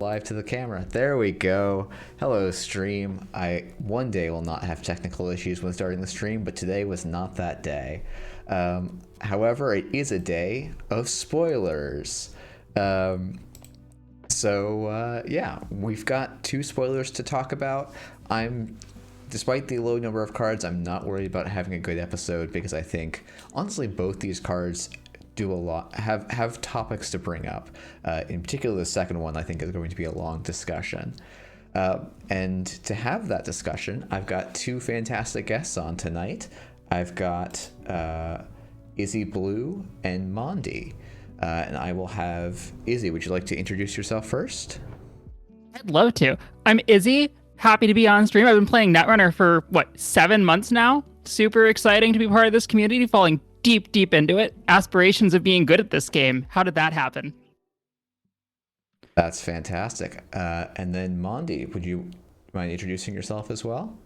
live to the camera. There we go. Hello, stream. I one day will not have technical issues when starting the stream, but today was not that day. However, it is a day of spoilers. Yeah, we've got two spoilers to talk about. Despite the low number of cards, I'm not worried about having a good episode because I think, honestly, both these cards do a lot, have topics to bring up. In particular, the second one I think is going to be a long discussion. And to have that discussion, I've got two fantastic guests on tonight. I've got Izzy Blue and Monde. And I will have Izzy. Would you like to introduce yourself first? I'd love to. I'm Izzy. Happy to be on stream. I've been playing Netrunner for 7 months now. Super exciting to be part of this community, falling deep into it. Aspirations of being good at this game. How did that happen? That's fantastic. And then Monde, would you mind introducing yourself as well?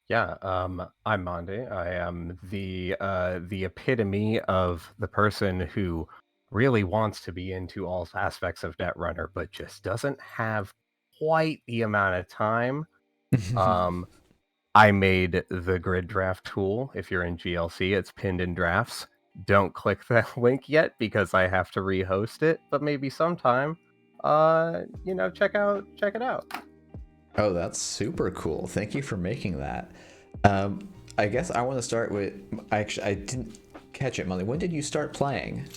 Yeah, I'm Monde. I am the epitome of the person who really wants to be into all aspects of Netrunner, but just doesn't have quite the amount of time. I made the grid draft tool. If you're in GLC, it's pinned in drafts. Don't click that link yet because I have to rehost it, but maybe sometime, check it out. Oh, that's super cool. Thank you for making that. I guess I want to start with, I didn't catch it, Molly. When did you start playing?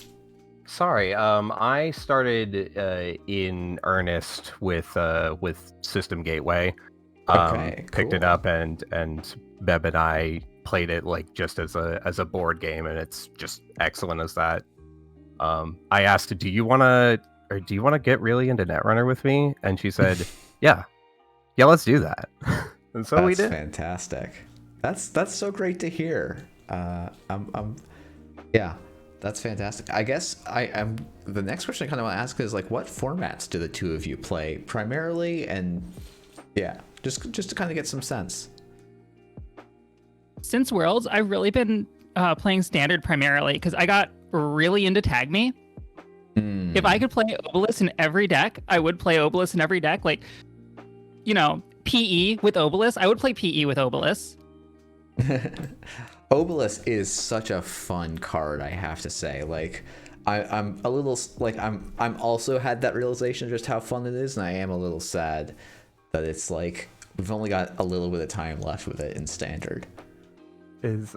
Sorry, I started in earnest with System Gateway. Okay, picked cool. it up and Beb and I played it like just as a board game, and it's just excellent as that. I asked, do you want to get really into Netrunner with me? And she said, yeah, let's do that. And so we did. That's fantastic. That's so great to hear. Yeah, that's fantastic. I guess I'm the next question I kind of want to ask is like, what formats do the two of you play primarily? And yeah, just to kind of get some sense. Since Worlds, I've really been playing Standard primarily because I got really into Tag Me. If I could play Obelisk in every deck, I would play Obelisk in every deck. Like, PE with Obelisk, I would play PE with Obelisk. Obelisk is such a fun card, I have to say. Like, I'm a little like I'm also had that realization of just how fun it is, and I am a little sad that it's like we've only got a little bit of time left with it in Standard. Izzy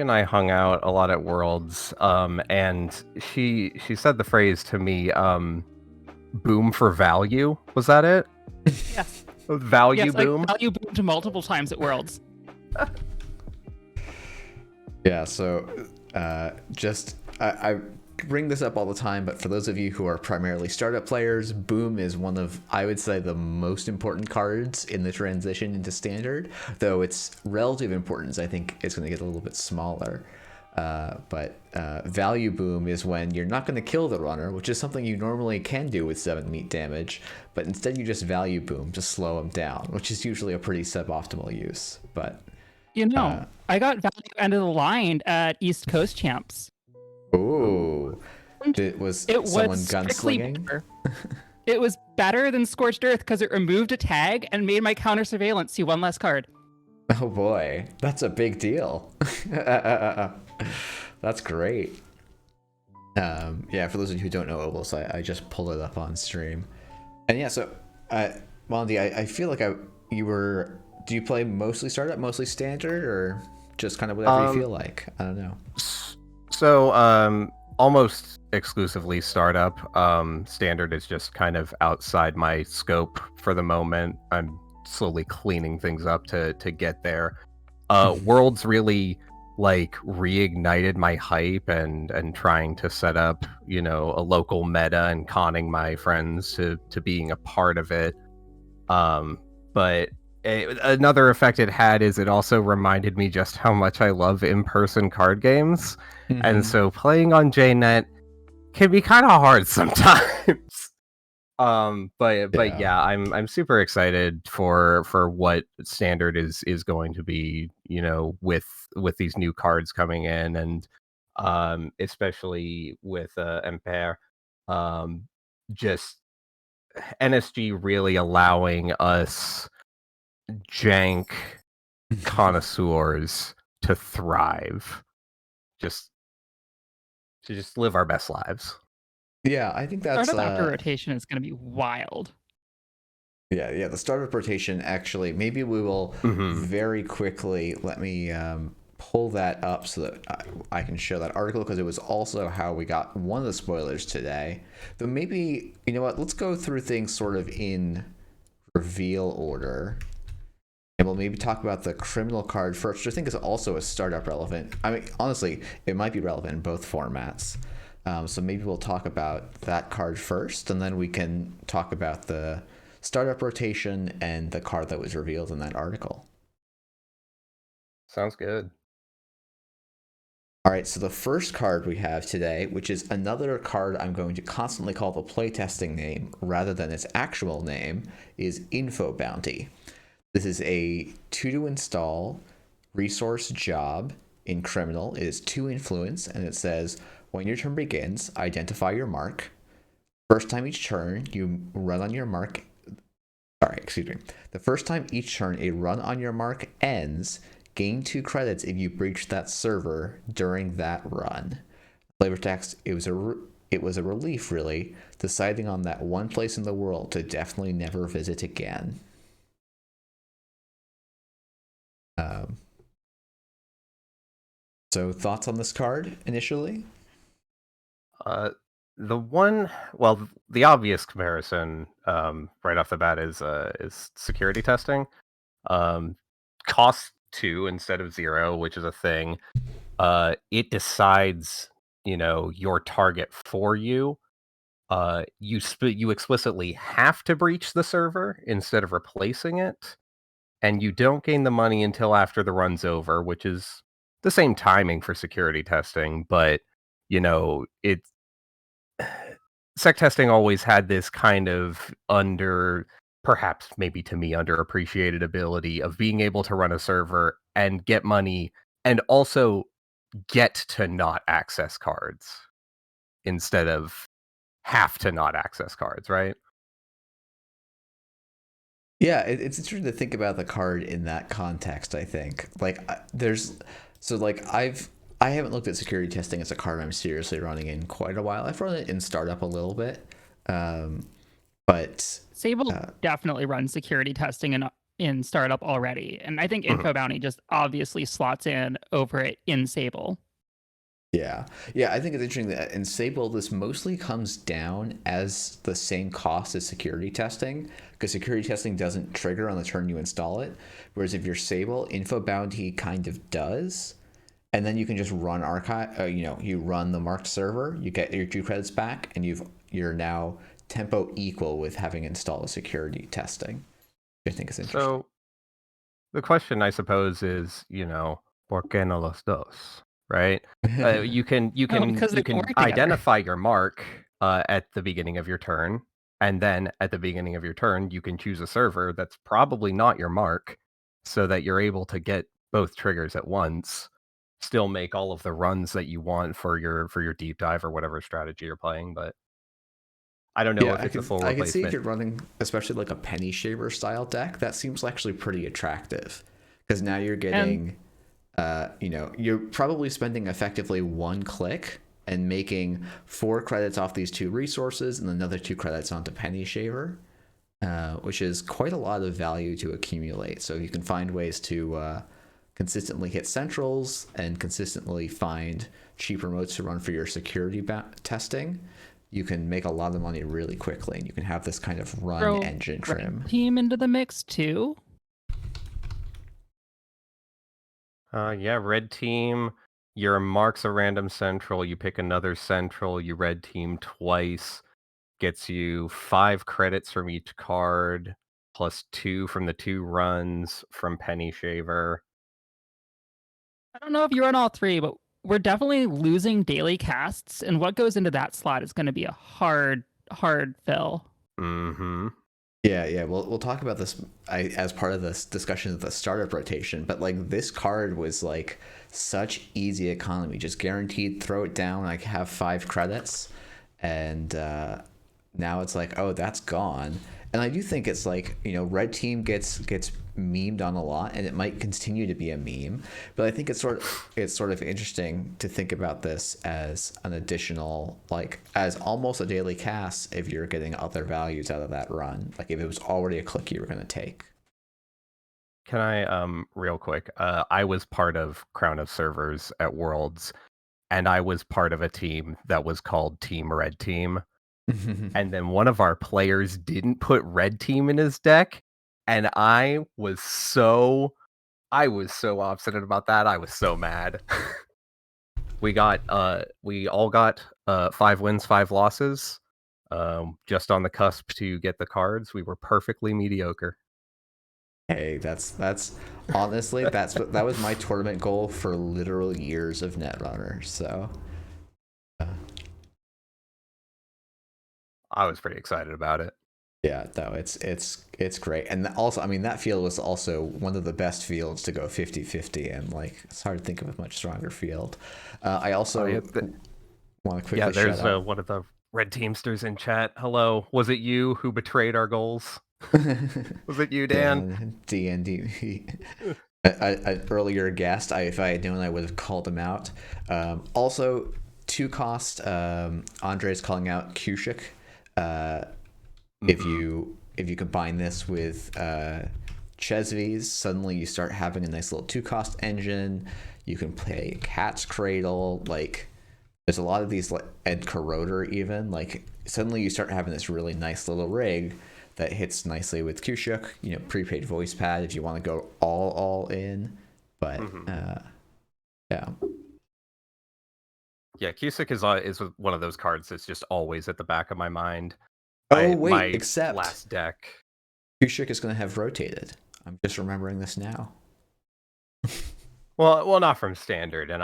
and I hung out a lot at Worlds, and she said the phrase to me, boom for value. Was that it? Yes. Value yes, boom? Value boomed multiple times at Worlds. Yeah, so I bring this up all the time, but for those of you who are primarily startup players, Boom is one of, I would say, the most important cards in the transition into Standard, though its relative importance, I think, is going to get a little bit smaller. But Value Boom is when you're not going to kill the runner, which is something you normally can do with 7 meat damage, but instead you just Value Boom to slow him down, which is usually a pretty suboptimal use. But I got Value end of the line at East Coast Champs. Ooh. Was someone gunslinging? It was better than Scorched Earth because it removed a tag and made my counter surveillance see one less card. Oh boy, that's a big deal. That's great. Yeah, for those of you who don't know Obelisk, I just pulled it up on stream. And yeah, so Monde, I feel like do you play mostly startup, mostly standard, or just kind of whatever you feel like? I don't know. So almost exclusively startup. Standard is just kind of outside my scope for the moment. I'm slowly cleaning things up to get there. Worlds really like reignited my hype and trying to set up, a local meta and conning my friends to being a part of it. But another effect it had is it also reminded me just how much I love in-person card games. And so playing on JNet can be kind of hard sometimes. But yeah, I'm super excited for what Standard is going to be, with these new cards coming in, and especially with Empire. just NSG really allowing us jank connoisseurs to thrive, just to just live our best lives. Yeah, I think that's Startup after rotation is going to be wild. yeah, the startup rotation, actually, maybe we will Mm-hmm. very quickly, let me pull that up so that I can show that article, because it was also how we got one of the spoilers today. Though maybe, you know what, let's go through things sort of in reveal order. And we'll maybe talk about the criminal card first, which I think is also a startup relevant. I mean, honestly, it might be relevant in both formats. So maybe we'll talk about that card first, and then we can talk about the startup rotation and the card that was revealed in that article. Sounds good. All right, so the first card we have today, which is another card I'm going to constantly call the playtesting name rather than its actual name, is Info Bounty. This is a 2 to install resource job in Criminal. It is 2 influence, and it says, when your turn begins, identify your mark. First time each turn, you run on your mark. Sorry, excuse me. The first time each turn a run on your mark ends, gain 2 credits if you breach that server during that run. Flavor text, it was a relief, really, deciding on that one place in the world to definitely never visit again. So thoughts on this card initially? The obvious comparison right off the bat is security testing. Costs 2 instead of 0, which is a thing. It decides, your target for you. You explicitly have to breach the server instead of replacing it, and you don't gain the money until after the run's over, which is the same timing for security testing, but it sec testing always had this kind of perhaps maybe to me, underappreciated ability of being able to run a server and get money and also get to not access cards instead of have to not access cards, right? Yeah, it's interesting to think about the card in that context. I think I haven't looked at security testing as a card I'm seriously running in quite a while. I've run it in startup a little bit, but Sable definitely runs security testing in startup already, and I think Info Bounty just obviously slots in over it in Sable. yeah, I think it's interesting that in Sable this mostly comes down as the same cost as security testing, because security testing doesn't trigger on the turn you install it, whereas if you're Sable, Info Bounty kind of does. And then you can just run archive. You run the marked server, you get your 2 credits back, and you're now tempo equal with having installed security testing. I think is interesting. So the question, I suppose, is, ¿por qué no los dos? Right? You can because they can work together. identify your mark at the beginning of your turn, and then at the beginning of your turn, you can choose a server that's probably not your mark, so that you're able to get both triggers at once. Still make all of the runs that you want for your deep dive or whatever strategy you're playing, but I don't know Yeah, if it's a full I could see if replacement. you're running, especially like a penny shaver style deck, that seems actually pretty attractive, because now you're getting, you're probably spending effectively 1 click and making 4 credits off these 2 resources and another 2 credits onto penny shaver, which is quite a lot of value to accumulate. So if you can find ways to consistently hit centrals and consistently find cheaper modes to run for your security testing, you can make a lot of money really quickly, and you can have this kind of run Throw engine trim. Red Team into the mix too. Yeah, red team. Your mark's a random central. You pick another central. You red team twice. Gets you 5 credits from each card, plus 2 from the 2 runs from Penny Shaver. I don't know if you run all 3, but we're definitely losing daily casts, and what goes into that slot is going to be a hard fill. Mm-hmm. Yeah. We'll talk about this as part of this discussion of the startup rotation. But like this card was like such easy economy, just guaranteed. Throw it down, like have 5 credits, and now it's like, oh, that's gone. And I do think it's like, red team gets memed on a lot, and it might continue to be a meme. But I think it's sort of interesting to think about this as an additional, like, as almost a daily cast if you're getting other values out of that run. Like if it was already a click you were going to take. Can I real quick? I was part of Crown of Servers at Worlds, and I was part of a team that was called Team Red Team. And then one of our players didn't put Red Team in his deck, and I was so obstinate about that. I was so mad. we all got 5 wins, 5 losses. Just on the cusp to get the cards. We were perfectly mediocre. Hey, that's honestly that was my tournament goal for literal years of Netrunner. So I was pretty excited about it. yeah, no, it's great. And also, I mean, that field was also one of the best fields to go 50-50, and like it's hard to think of a much stronger field. I also want to quickly there's shout out. one of the Red Teamsters in chat. Hello, was it you who betrayed our goals? Was it you, Dan? D&D. An earlier guest. If I had known, I would have called him out. Also, 2-cost. Andre's calling out Kushik. If you combine this with Chesvies, suddenly you start having a nice little 2-cost engine. You can play Cat's Cradle. Like there's a lot of these, and Corroder even. Like suddenly you start having this really nice little rig that hits nicely with Kushuk. Prepaid voice pad if you want to go all in. But yeah. Yeah, Cusick is one of those cards that's just always at the back of my mind. Except last deck. Kushuk is going to have rotated. I'm just remembering this now. well, not from standard, and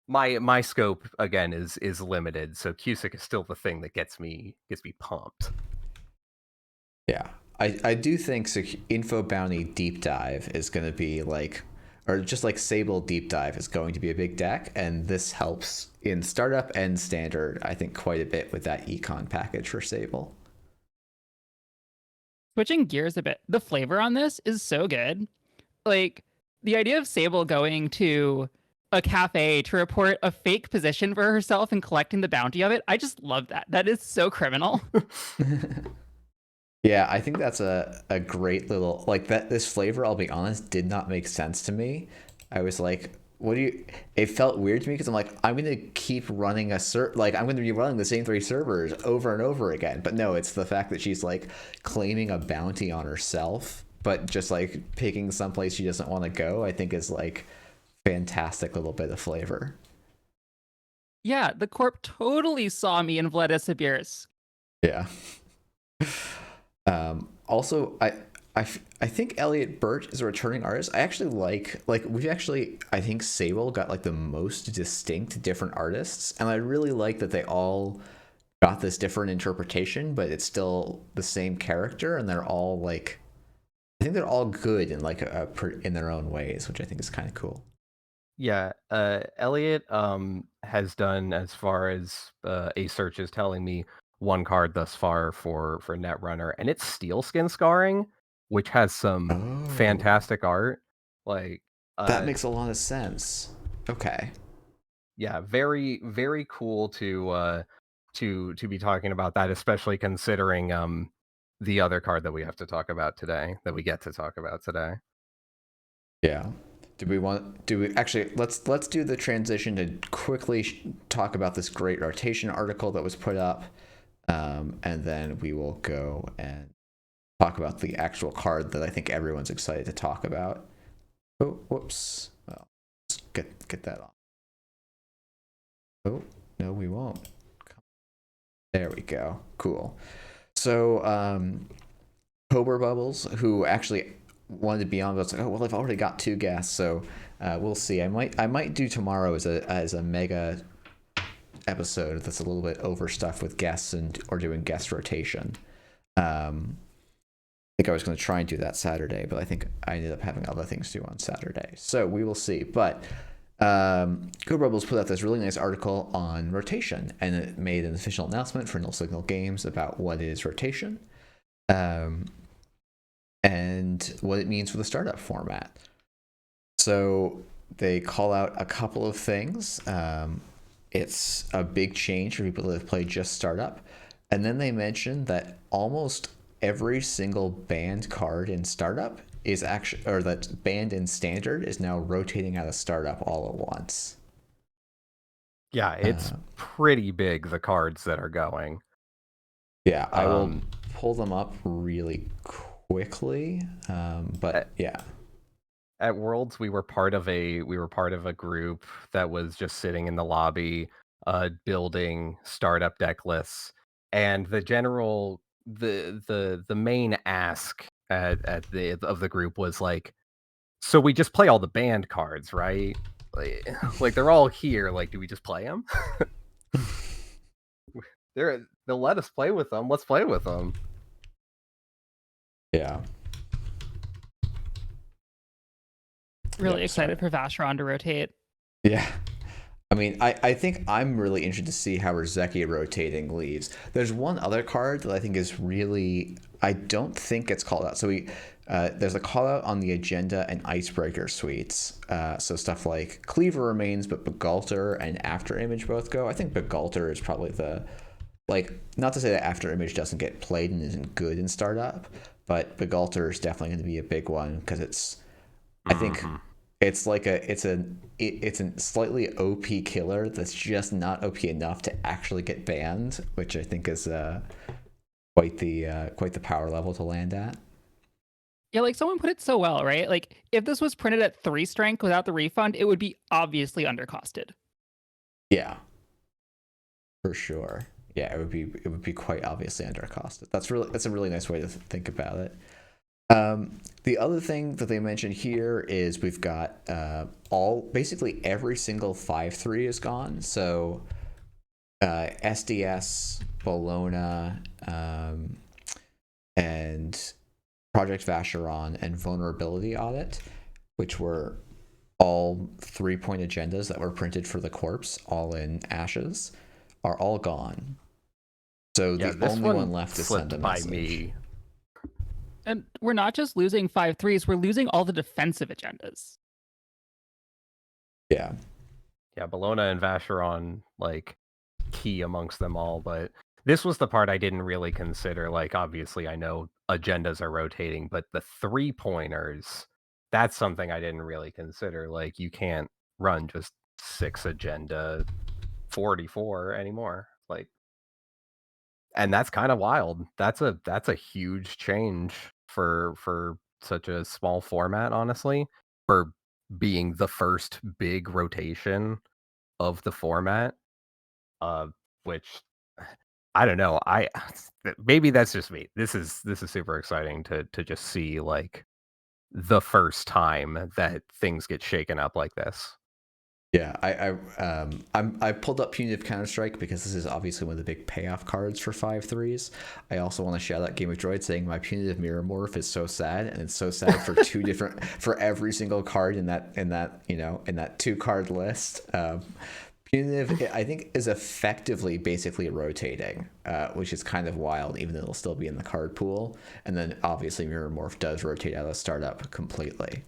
my scope again is limited, so Cusick is still the thing that gets me pumped. Yeah, I do think Info Bounty Deep Dive is going to be like, or just like Sable Deep Dive is going to be a big deck, and this helps in startup and standard, I think, quite a bit with that econ package for Sable. Switching gears a bit, the flavor on this is so good. Like the idea of Sable going to a cafe to report a fake position for herself and collecting the bounty of it, I just love that. That is so criminal. Yeah, I think that's a great little, like, that this flavor, I'll be honest, did not make sense to me. I was like, it felt weird to me because I'm like, I'm going to keep running I'm going to be running the same 3 servers over and over again. But no, it's the fact that she's like claiming a bounty on herself, but just like picking someplace she doesn't want to go, I think is like fantastic little bit of flavor. Yeah, the corp totally saw me in Vladisibirsk. Yeah. Also, I think Elliot Burt is a returning artist. I actually like I think Sable got like the most distinct different artists, and I really like that they all got this different interpretation, but it's still the same character, and they're all like, I think they're all good in like in their own ways, which I think is kind of cool. Yeah, Elliot has done, as far as a search is telling me, 1 card thus far for Netrunner, and it's Steel Skin Scarring, which has some fantastic art. Like that makes a lot of sense. Okay. Yeah, very very cool to be talking about that, especially considering the other card that we have to talk about today, that we get to talk about today. Yeah. Let's do the transition to quickly talk about this great rotation article that was put up, and then we will go and talk about the actual card that I think everyone's excited to talk about. Oh, whoops. Well, let's get that on. Oh, no, we won't. There we go. Cool. So, Cobra Bubbles, who actually wanted to be on, but I was like, oh well, I've already got 2 guests, so we'll see. I might do tomorrow as a mega episode that's a little bit overstuffed with guests or doing guest rotation. I think I was going to try and do that Saturday, but I think I ended up having other things to do on Saturday, so we will see. But Code Rebels put out this really nice article on rotation, and it made an official announcement for No Signal Games about what is rotation, um, and what it means for the startup format. So they call out a couple of things. It's a big change for people that have played just startup, and then they mention that almost every single banned card in startup is actually, or that's banned in standard, is now rotating out of startup all at once. Yeah, it's pretty big, the cards that are going. Yeah, I will pull them up really quickly. But yeah. At Worlds, we were part of a group that was just sitting in the lobby, building startup deck lists, and the main ask at the group was like, so we just play all the banned cards, right? Like they're all here. Like, do we just play them? They'll let us play with them. Let's play with them. Yeah. Really excited for Vacheron to rotate. Yeah. I mean, I think I'm really interested to see how Rzeki rotating leaves. There's one other card that I think is really, I don't think it's called out. So there's a call out on the agenda and Icebreaker suites. So stuff like Cleaver remains, but Begalter and After Image both go. I think Begalter is probably not to say that After Image doesn't get played and isn't good in startup, but Begalter is definitely going to be a big one because I think it's a slightly OP killer that's just not OP enough to actually get banned, which I think is quite the power level to land at. Yeah, like someone put it so well, right? Like if this was printed at 3 strength without the refund, it would be obviously undercosted. Yeah, for sure. Yeah, it would be quite obviously undercosted. That's a really nice way to think about it. The other thing that they mentioned here is we've got basically every single 5/3 is gone. So SDS, Bologna, and Project Vacheron and Vulnerability Audit, which were all 3-point agendas that were printed for the corpse, all in ashes, are all gone. So yeah, the only one left is send a by message. Me. And we're not just losing 5/3s, we're losing all the defensive agendas. Yeah. Yeah, Bologna and Vacheron, like, key amongst them all, but this was the part I didn't really consider. Like, obviously, I know agendas are rotating, but the 3-pointers, that's something I didn't really consider. Like, you can't run just 6 agenda 44 anymore. Like, and that's kind of wild. That's a huge change for such a small format, honestly, for being the first big rotation of the format. Which I don't know. Maybe that's just me. This is super exciting to just see, like, the first time that things get shaken up like this. Yeah, I pulled up Punitive Counter-Strike because this is obviously one of the big payoff cards for 5/3s. I also want to shout out Game of Droid saying my Punitive Mirror Morph is so sad, and it's so sad for for every single card in that 2-card list. Punitive, I think, is effectively basically rotating, which is kind of wild, even though it'll still be in the card pool. And then obviously Mirror Morph does rotate out of startup completely.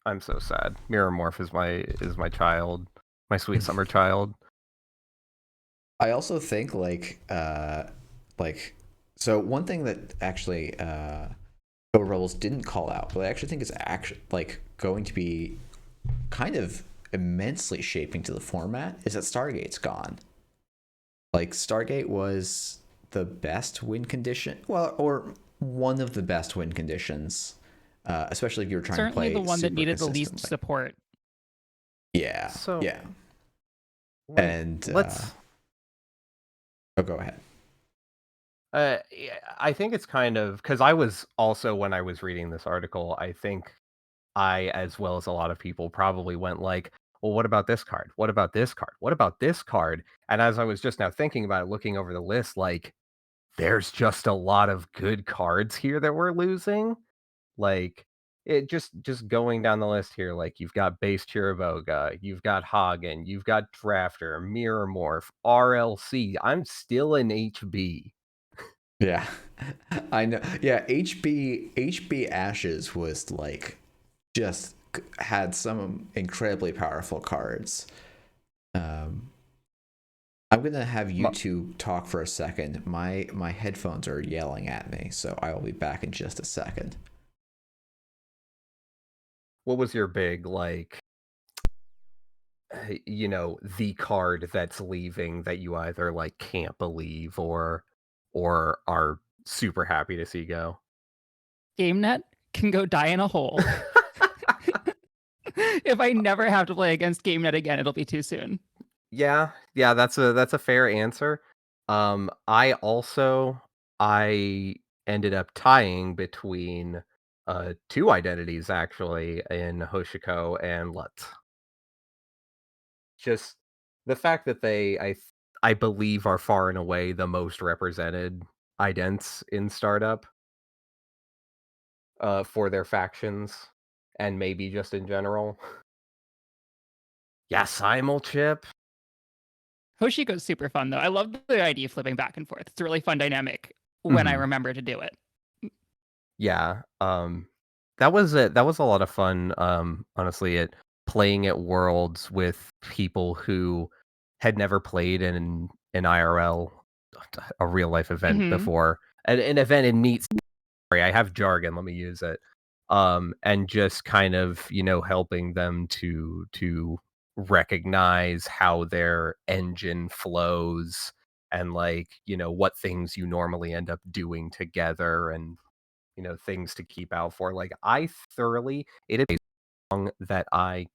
I'm so sad. Mirror Morph is my child, my sweet summer child. I also think so one thing that actually Code Rebels didn't call out, but I actually think is actually going to be kind of immensely shaping to the format is that Stargate's gone. Like Stargate was the best win condition, well, or one of the best win conditions, especially if you were trying to play. Certainly the one that needed the least consistently. support. Yeah. So yeah. Like, And let's. Oh, go ahead. I think it's kind of because I was also, when I was reading this article, I think I, as well as a lot of people, probably went like, well, what about this card? What about this card? What about this card? And as I was just now thinking about it, looking over the list, like, there's just a lot of good cards here that we're losing. Like, it just going down the list here, like you've got base Chiriboga, you've got Hagen, you've got Drafter, Mirror Morph, RLC. I'm still in HB. Yeah, I know. Yeah, HB Ashes was like just had some incredibly powerful cards. Um, I'm gonna have you two talk for a second. My headphones are yelling at me, so I will be back in just a second. What was your big like? The card that's leaving that you either like can't believe or are super happy to see go. GameNet can go die in a hole. If I never have to play against GameNet again, it'll be too soon. Yeah, that's a fair answer. I ended up tying between two identities actually in Hoshiko and Lutz. Just the fact that I believe are far and away the most represented idents in startup for their factions and maybe just in general. Yeah, Simul chip. Hoshiko's super fun though. I love the idea of flipping back and forth. It's a really fun dynamic when I remember to do it. Yeah, that was a lot of fun, honestly, playing at Worlds with people who had never played in an IRL, a real life event Mm-hmm. before, an event in Neat. Sorry, I have jargon, let me use it. And just kind of, helping them to recognize how their engine flows and like, what things you normally end up doing together and things to keep out for. Like it is a song that I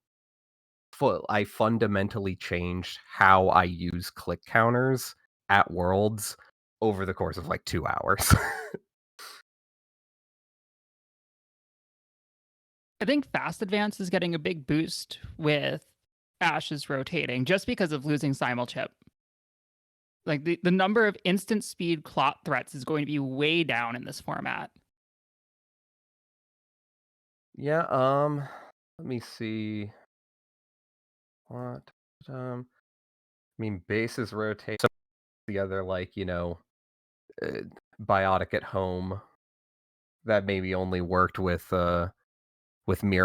fundamentally changed how I use click counters at Worlds over the course of like 2 hours. I think Fast Advance is getting a big boost with Ashes rotating just because of losing Simulchip. Like the number of instant speed clot threats is going to be way down in this format. Yeah, let me see. What? I mean, bases rotate. Some of the other, like, uh, biotic at home that maybe only worked with Mirror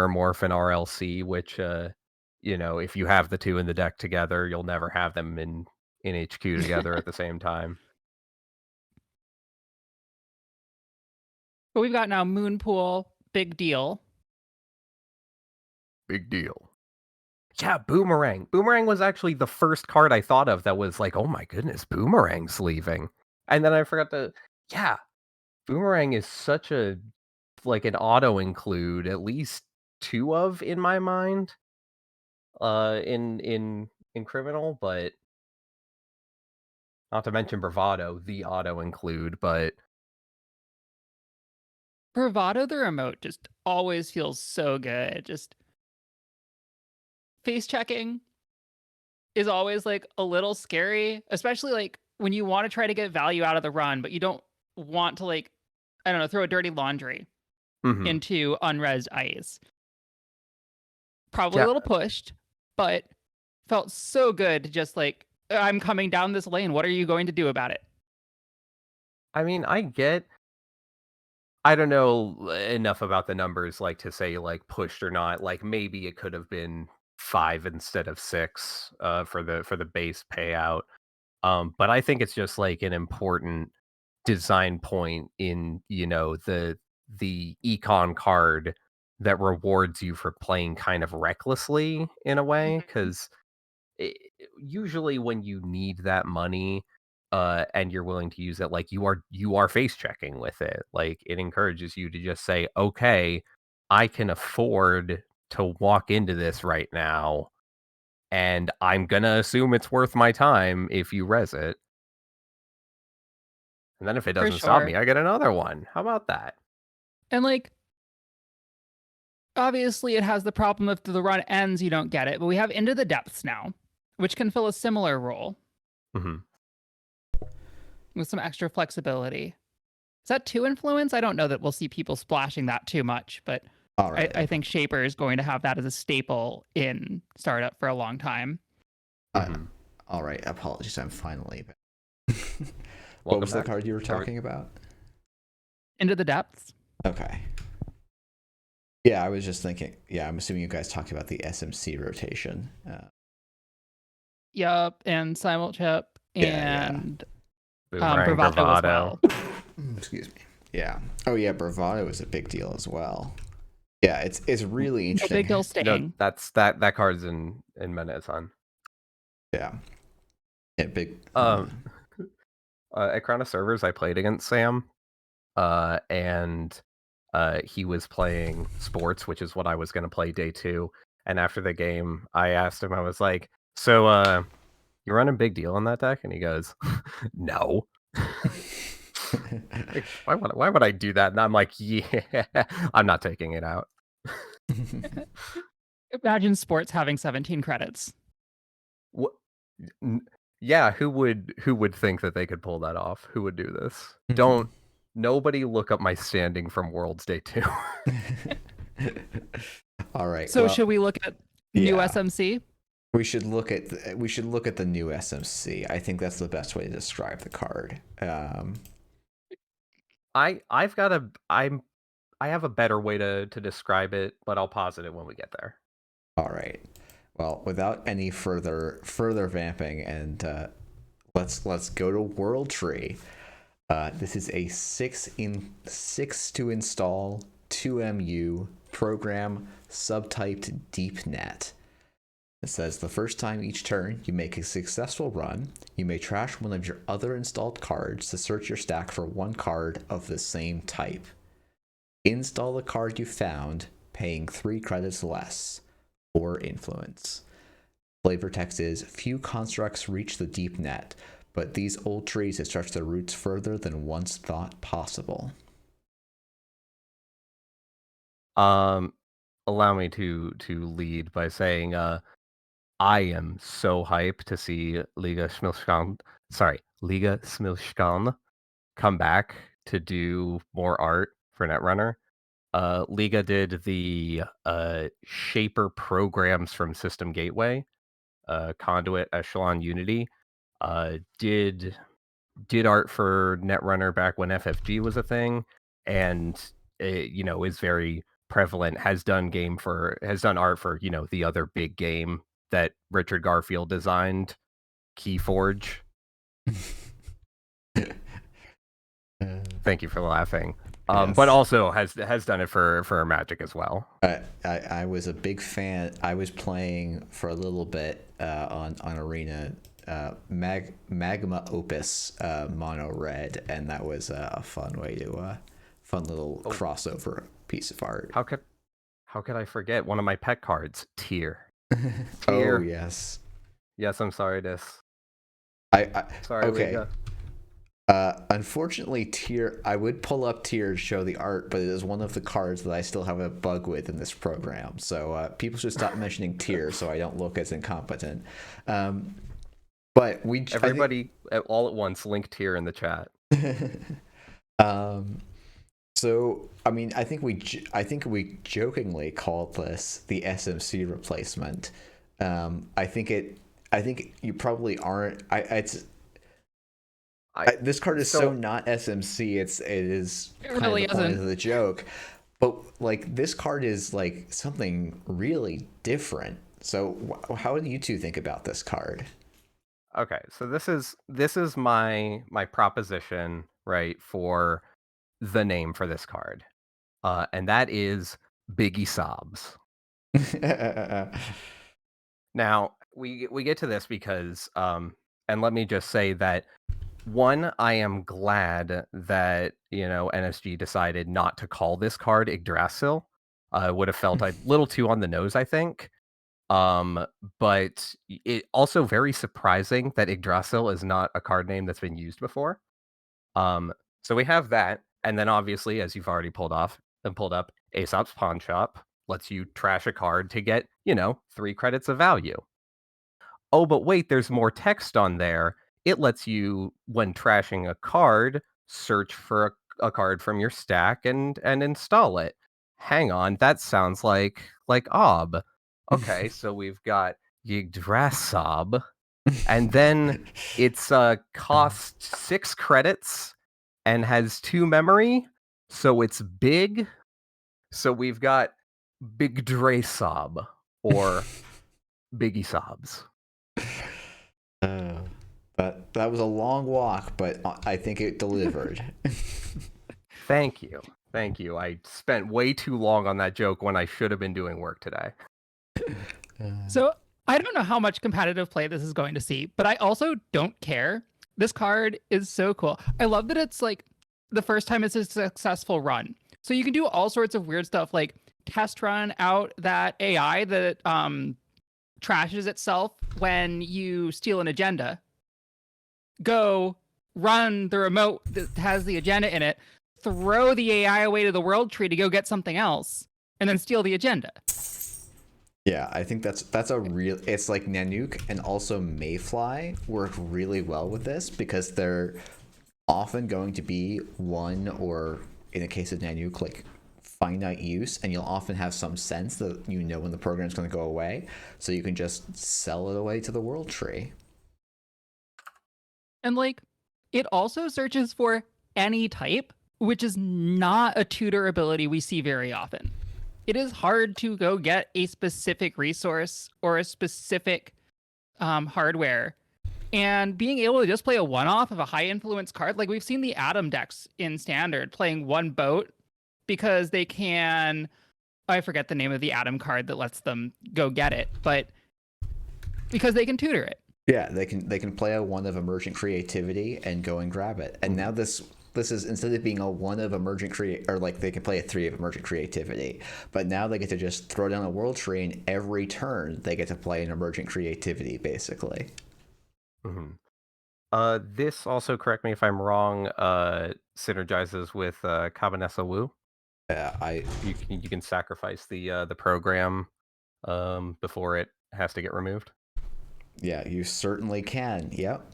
Morph and RLC, which if you have the two in the deck together, you'll never have them in HQ together at the same time. But we've got now Moonpool, big deal. Big deal. Yeah, Boomerang. Boomerang was actually the first card I thought of that was like, oh my goodness, Boomerang's leaving. And then I forgot yeah, Boomerang is such a like an auto include, at least two of in my mind, in Criminal, but not to mention Bravado, the auto include, but Bravado the remote just always feels so good. Just face checking is always like a little scary, especially like when you want to try to get value out of the run, but you don't want to like, I don't know, throw a dirty laundry mhm. into unresed ice. Probably a Yeah, little pushed, but felt so good to just like, I'm coming down this lane. What are you going to do about it? I mean, I don't know enough about the numbers, like, to say, like, pushed or not, like, maybe it could have been 5 instead of 6, for the base payout, but I think it's just, like, an important design point in, the econ card that rewards you for playing kind of recklessly in a way, Mhm. because usually when you need that money and you're willing to use it, like you are face checking with it, like it encourages you to just say, okay, I can afford to walk into this right now and I'm gonna assume it's worth my time if you res it, and then if it For doesn't stop sure. me I get another one. How about that? And like, obviously, it has the problem if the run ends, you don't get it. But we have Into the Depths now, which can fill a similar role Hmm. with some extra flexibility. Is that 2 influence? I don't know that we'll see people splashing that too much, but All right. I think Shaper is going to have that as a staple in startup for a long time. Mhm. All right. Apologies. I'm finally back. What Welcome was back. the card you were talking about? Into the depths. Okay. Yeah, I was just thinking. Yeah, I'm assuming you guys talked about the SMC rotation. Yup, and Simulchip Yeah. and Boomerang, Bravado as Bravado. well. Excuse me. Yeah. Oh yeah, Bravado is a big deal as well. Yeah, it's really No interesting. big deal No, staying. that card's in Menace-on. Yeah. Yeah, big. At Crown of Servers, I played against Sam, and he was playing sports, which is what I was going to play day 2. And after the game, I asked him, I was like, "So, you running big deal on that deck?" And he goes, "No." Like, why would I do that? And I'm like, "Yeah, I'm not taking it out." Imagine sports having 17 credits. What? Yeah, who would think that they could pull that off? Who would do this? Don't nobody look up my standing from Worlds Day 2. All right. So well, should we look at new yeah. SMC? we should look at the new SMC. I think that's the best way to describe the card. I have a better way to describe it, but I'll posit it when we get there. All right. Well, without any further vamping, and let's go to World Tree. This is a 6 to install 2MU program subtyped DeepNet. It says the first time each turn you make a successful run, you may trash one of your other installed cards to search your stack for one card of the same type. Install the card you found, paying 3 credits less, or influence. Flavor text is, few constructs reach the deep net, but these old trees have stretched their roots further than once thought possible. Allow me to lead by saying I am so hyped to see Liga Smilchkan come back to do more art for Netrunner. Liga did the Shaper programs from System Gateway, Conduit, Echelon, Unity. Did art for Netrunner back when FFG was a thing, and is very prevalent. Has done art for the other big game that Richard Garfield designed, Keyforge. Thank you for laughing. Yes. But also has done it for Magic as well. I was a big fan. I was playing for a little bit on Arena Magma Opus mono red, and that was a fun way to fun little crossover piece of art. How could I forget one of my pet cards, Tier? Oh yes. Yes, I'm sorry, sorry, okay. Liga. Unfortunately, Tier. I would pull up Tier to show the art, but it is one of the cards that I still have a bug with in this program. So people should stop mentioning Tier, so I don't look as incompetent. But Everybody all at once link Tier in the chat. So I mean, I think we jokingly called this the SMC replacement. I think you probably aren't. This card is so not SMC. It is It kind really of the point isn't. of the joke. But like this card is like something really different. So how do you two think about this card? Okay, so this is my proposition, right, for the name for this card. And that is Biggie Sobs. Now, we get to this because and let me just say that one, I am glad that, NSG decided not to call this card Yggdrasil. Would have felt a little too on the nose, I think. But it also very surprising that Yggdrasil is not a card name that's been used before. So we have that, and then obviously, as you've already pulled up, Aesop's Pawn Shop lets you trash a card to get, 3 credits of value. Oh, but wait, there's more text on there. It lets you, when trashing a card, search for a card from your stack and install it. hang on, that sounds like Ob. Okay, so we've got Yggdrasil, and then it's costs 6 credits and has 2 memory, so it's big. So we've got Big Dre Sob or Biggie Sobs. Uh, but that was a long walk, but I think it delivered. Thank you. Thank you. I spent way too long on that joke when I should have been doing work today. So I don't know how much competitive play this is going to see, but I also don't care. This card is so cool. I love that it's like the first time it's a successful run. So you can do all sorts of weird stuff like test run out that AI that trashes itself when you steal an agenda. Go run the remote that has the agenda in it, throw the AI away to the world tree to go get something else, and then steal the agenda. Yeah, I think that's a real. It's like Nanook and also Mayfly work really well with this because they're often going to be one, or in the case of Nanook, like finite use, and you'll often have some sense that you know when the program's going to go away, so you can just sell it away to the world tree. And like, it also searches for any type, which is not a tutor ability we see very often. It is hard to go get a specific resource or a specific hardware. And being able to just play a one-off of a high influence card, like we've seen the Atom decks in Standard playing one boat because they can, I forget the name of the Atom card that lets them go get it, but because they can tutor it. Yeah, they can play a one of emergent creativity and go and grab it. And now this is, instead of being a one of emergent create, or like they can play a 3 of emergent creativity, but now they get to just throw down a world tree, and every turn they get to play an emergent creativity basically. This also, correct me if I'm wrong, synergizes with Cabanessa Wu. I You can sacrifice the program before it has to get removed. Yeah, you certainly can. Yep.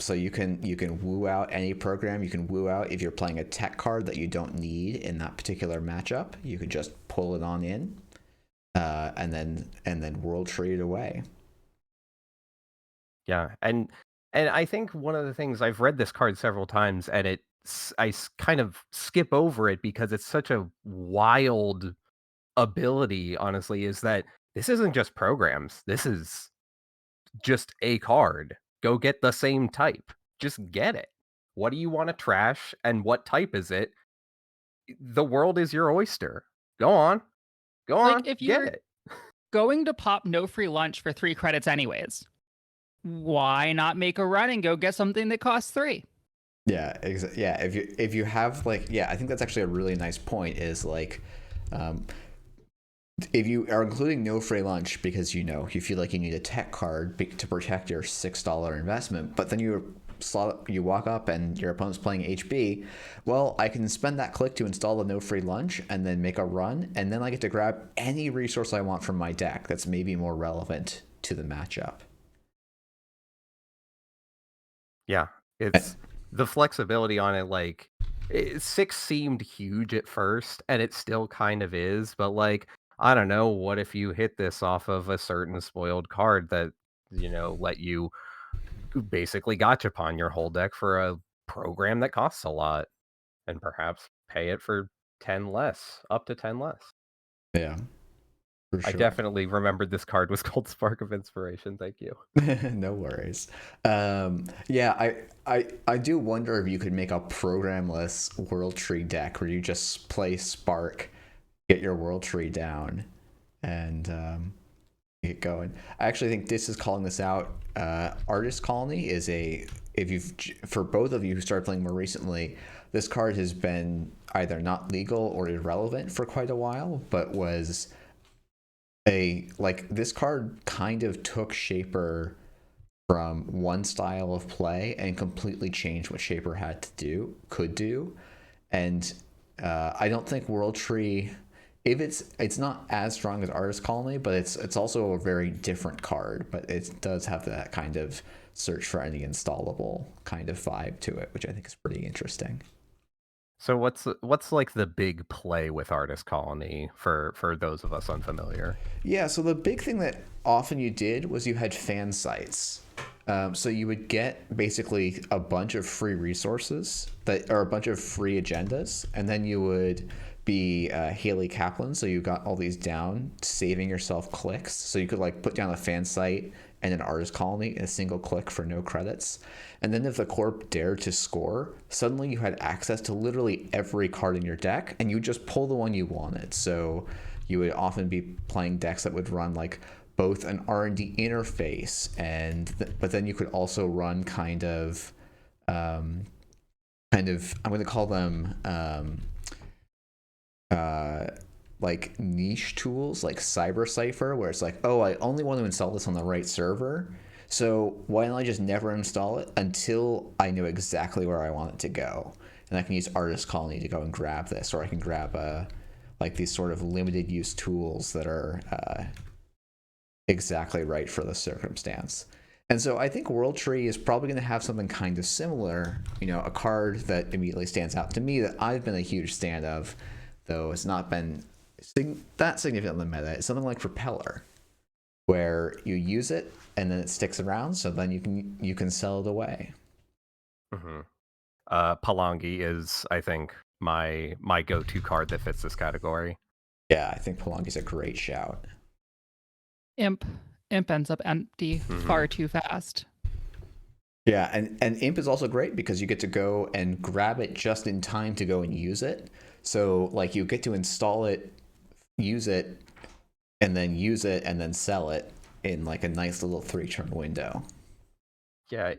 So you can woo out any program. You can woo out if you're playing a tech card that you don't need in that particular matchup. You can just pull it on in, and then world tree it away. Yeah, and I think one of the things, I've read this card several times, and I kind of skip over it because it's such a wild ability. Honestly, is that this isn't just programs. This is just a card. Go get the same type. Just get it. What do you want to trash, and what type is it? The world is your oyster. Go on. Like, if Get you're it. going to pop no free lunch for 3 credits anyways, why not make a run and go get something that costs 3? Yeah, yeah. If you have like, yeah, I think that's actually a really nice point. Is like, if you are including no free lunch because you feel like you need a tech card to protect your $6 investment, but then you walk up and your opponent's playing HB, well, I can spend that click to install the no free lunch and then make a run, and then I get to grab any resource I want from my deck that's maybe more relevant to the matchup. Yeah, it's the flexibility on it. Like, 6 seemed huge at first, and it still kind of is, but like, I don't know, what if you hit this off of a certain spoiled card that, let you basically gachapon your whole deck for a program that costs a lot, and perhaps pay it for 10 less, up to 10 less. Yeah, for sure. I definitely remembered this card was called Spark of Inspiration. Thank you. No worries. Yeah, I do wonder if you could make a programless World Tree deck where you just play Spark, get your World Tree down, and get going. I actually think this is calling this out. Artist Colony is for both of you who started playing more recently, this card has been either not legal or irrelevant for quite a while, but was this card kind of took Shaper from one style of play and completely changed what Shaper could do. And I don't think World Tree, if it's not as strong as Artist Colony, but it's also a very different card, but it does have that kind of search for any installable kind of vibe to it, which I think is pretty interesting. So what's like the big play with Artist Colony for those of us unfamiliar? Yeah, so the big thing that often you did was you had fan sites. So you would get basically a bunch of free resources that are a bunch of free agendas, and then you would be Haley Kaplan. So you got all these down, saving yourself clicks. So you could like put down a fan site and an artist colony in a single click for no credits. And then if the corp dared to score, suddenly you had access to literally every card in your deck, and you just pull the one you wanted. So you would often be playing decks that would run like both an R&D interface but then you could also run I'm going to call them uh, like niche tools like Cyber Cipher, where it's like, oh, I only want to install this on the right server. So why don't I just never install it until I know exactly where I want it to go? And I can use Artist Colony to go and grab this, or I can grab like these sort of limited use tools that are exactly right for the circumstance. And so I think World Tree is probably going to have something kind of similar, a card that immediately stands out to me that I've been a huge fan of, though it's not been that significant in the meta. It's something like Propeller, where you use it and then it sticks around, so then you can sell it away. Mm-hmm. Palangi is, I think, my go-to card that fits this category. Yeah, I think Palangi's a great shout. Imp. Imp ends up empty far too fast. Yeah, and Imp is also great because you get to go and grab it just in time to go and use it. So like you get to install it, use it, and then sell it in like a nice little 3-turn window. Yeah,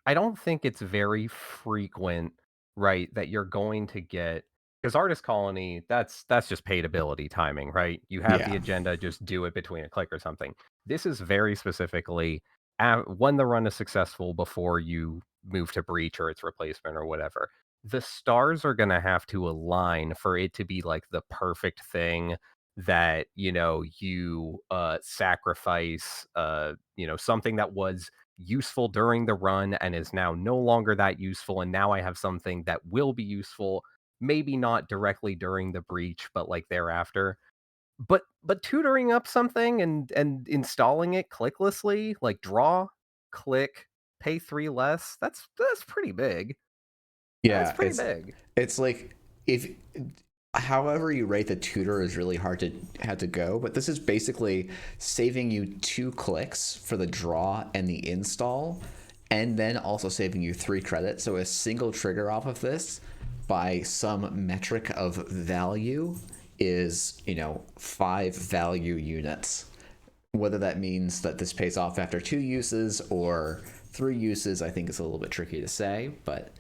I don't think it's very frequent, right, that you're going to get, because Artist Colony, that's just paid ability timing, right? You have the Yeah. agenda, just do it between a click or something. This is very specifically when the run is successful before you move to Breach or its replacement or whatever. The stars are going to have to align for it to be like the perfect thing that, you sacrifice, something that was useful during the run and is now no longer that useful, and now I have something that will be useful, maybe not directly during the breach but like thereafter. But tutoring up something and installing it clicklessly, like draw, click, pay 3 less, that's pretty big. That's Yeah, pretty big. it's like if however you rate the tutor is really hard to have to go, but this is basically saving you 2 clicks for the draw and the install, and then also saving you 3 credits. So a single trigger off of this by some metric of value is 5 value units. Whether that means that this pays off after 2 uses or 3 uses, I think is a little bit tricky to say, but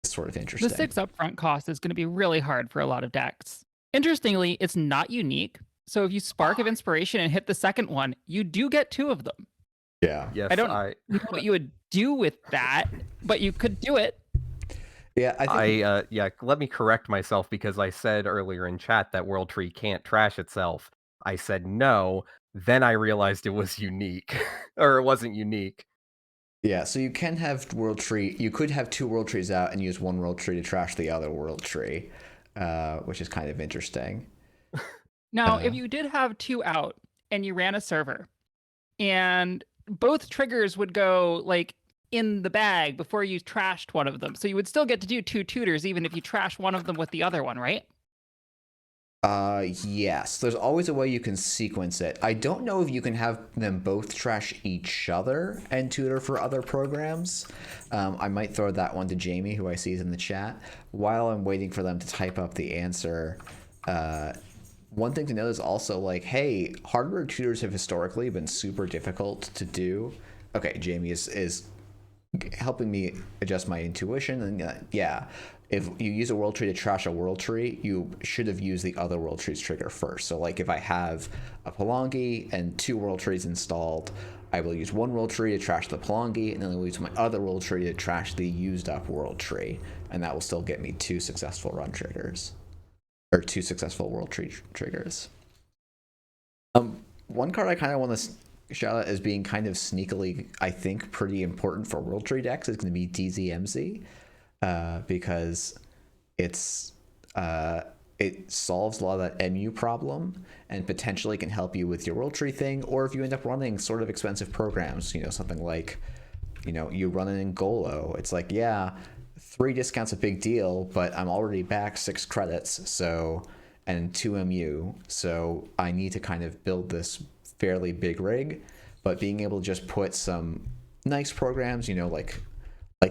it's sort of interesting. The 6 upfront cost is going to be really hard for a lot of decks. Interestingly, it's not unique. So if you Spark of Inspiration and hit the second one, you do get 2 of them. Yeah. Yes, I don't know what you would do with that, but you could do it. Yeah, I think let me correct myself, because I said earlier in chat that World Tree can't trash itself. I said no, then I realized it was unique. Or it wasn't unique. Yeah, so you can have World Tree. You could have 2 World Trees out and use 1 World Tree to trash the other World Tree, which is kind of interesting. Now, if you did have 2 out and you ran a server, and both triggers would go like in the bag before you trashed one of them, so you would still get to do 2 tutors even if you trash one of them with the other one, right? Yes. There's always a way you can sequence it. I don't know if you can have them both trash each other and tutor for other programs. I might throw that one to Jamie, who I see is in the chat. While I'm waiting for them to type up the answer, one thing to note is also like, hey, hardware tutors have historically been super difficult to do. Okay, Jamie is helping me adjust my intuition, and yeah, if you use a world tree to trash a world tree, you should have used the other world tree's trigger first. So like if I have a Palangi and 2 world trees installed, I will use 1 world tree to trash the Palangi, and then I'll use my other world tree to trash the used up world tree, and that will still get me 2 successful run triggers, or 2 successful world tree triggers. One card I kind of want to shout out as being kind of sneakily, I think, pretty important for world tree decks is going to be DZMZ. because it's it solves a lot of that MU problem and potentially can help you with your world tree thing. Or if you end up running sort of expensive programs, something like, you run it in Golo, it's like, yeah, 3 discounts a big deal, but I'm already back 6 credits, so, and 2 MU, so I need to kind of build this fairly big rig. But being able to just put some nice programs, like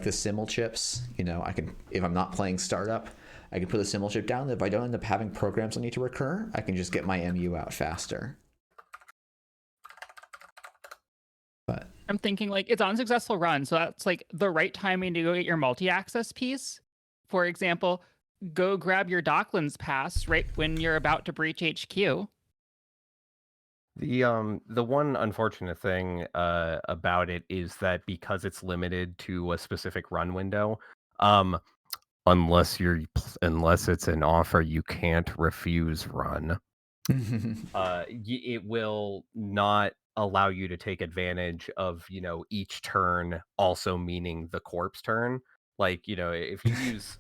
the Simul chips, I can, if I'm not playing startup, I can put a Simul chip down. If I don't end up having programs I need to recur, I can just get my MU out faster. But I'm thinking like it's on successful run, so that's like the right timing to go get your multi-access piece. For example, go grab your Docklands pass right when you're about to breach HQ. The one unfortunate thing about it is that because it's limited to a specific run window, unless it's an offer you can't refuse run, it will not allow you to take advantage of each turn also meaning the corpse turn. Like if you use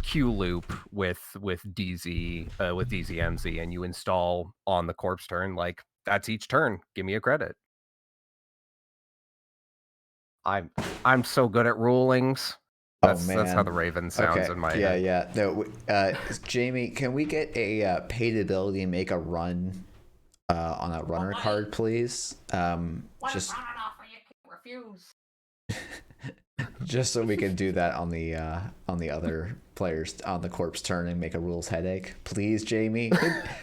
Q loop with DZ with DZMZ and you install on the corpse turn, like that's each turn. Give me a credit. I'm so good at rulings. That's how the Raven sounds in my head. Yeah. No, Jamie, can we get a paid ability and make a run on a runner card, please? Just refuse. Just so we can do that on the other players on the corpse turn and make a rules headache, please, Jamie.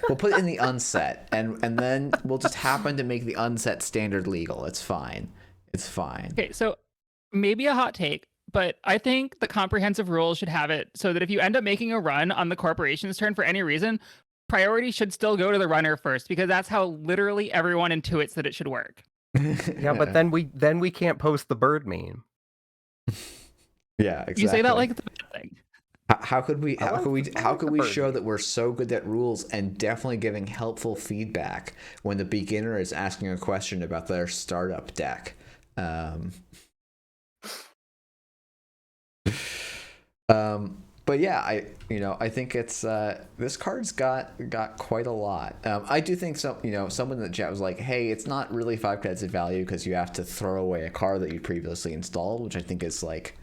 We'll put it in the unset, and then we'll just happen to make the unset standard legal. It's fine. Okay, so maybe a hot take, but I think the comprehensive rules should have it so that if you end up making a run on the corporation's turn for any reason, priority should still go to the runner first, because that's how literally everyone intuits that it should work. Yeah, but then we can't post the bird meme. Yeah, exactly. You say that like it's a bad thing. How could we show that we're so good at rules and definitely giving helpful feedback when the beginner is asking a question about their startup deck? But yeah, I think it's this card's got quite a lot. I do think someone in the chat was like, hey, it's not really 5 credits of value because you have to throw away a card that you previously installed, which I think is like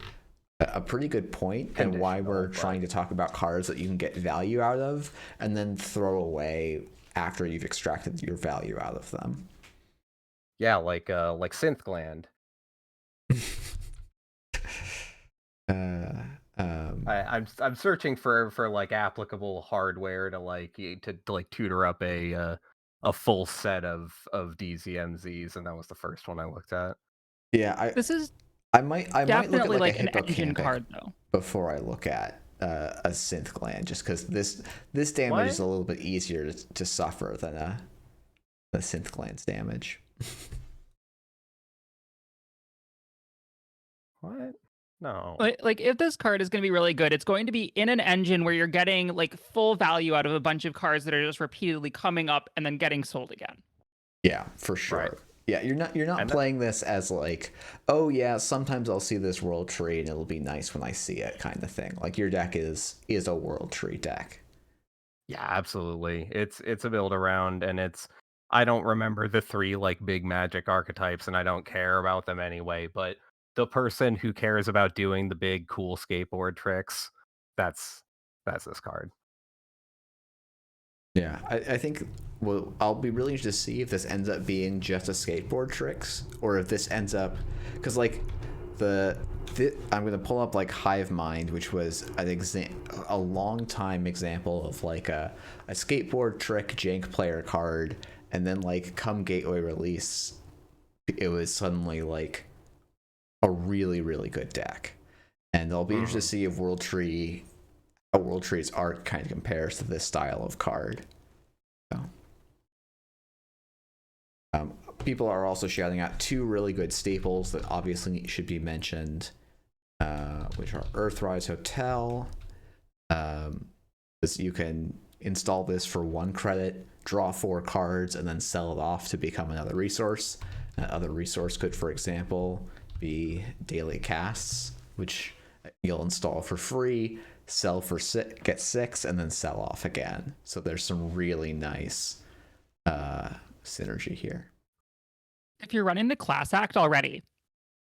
a pretty good point, and why we're trying to talk about cards that you can get value out of and then throw away after you've extracted your value out of them. Yeah, like Synth Gland. I'm searching for like applicable hardware to tutor up a full set of DZMZs, and that was the first one I looked at. Yeah, this is I might look at like a an engine card though before I look at a Synth Gland, just because this damage is a little bit easier to suffer than a Synth Gland's damage. What? No. Like if this card is going to be really good, it's going to be in an engine where you're getting like full value out of a bunch of cards that are just repeatedly coming up and then getting sold again. Yeah, for sure. Right. Yeah, you're not playing this as like, oh yeah, sometimes I'll see this world tree and it'll be nice when I see it kind of thing. Like your deck is a world tree deck. Yeah, absolutely. It's a build around, and I don't remember the 3 like big magic archetypes, and I don't care about them anyway, but the person who cares about doing the big cool skateboard tricks, that's this card. Yeah, I think I'll be really interested to see if this ends up being just a skateboard tricks, or if this ends up, because like I'm gonna pull up like Hive Mind, which was a long time example of like a skateboard trick jank player card, and then like come Gateway release, it was suddenly like a really, really good deck. And I'll be interested to see if how World Tree's art kind of compares to this style of card. So, people are also shouting out 2 really good staples that obviously should be mentioned, which are Earthrise Hotel. You can install this for 1 credit, draw 4 cards, and then sell it off to become another resource. Another resource could, for example, be daily casts, which You'll install for free, sell for get 6, and then sell off again. So there's some really nice synergy here. If you're running the class act already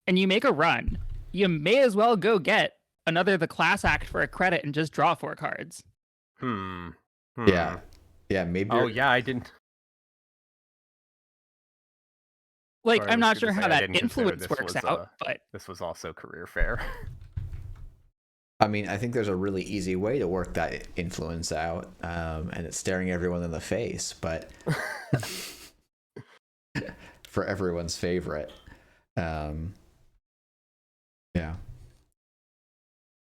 and you make a run, you may as well go get another the class act for a credit and just draw 4 cards. Yeah, maybe. Oh yeah, I didn't. Like, Sorry, I'm not sure say, how that influence works out, but this was also career fair. I mean, I think there's a really easy way to work that influence out, and it's staring everyone in the face, but for everyone's favorite. Yeah.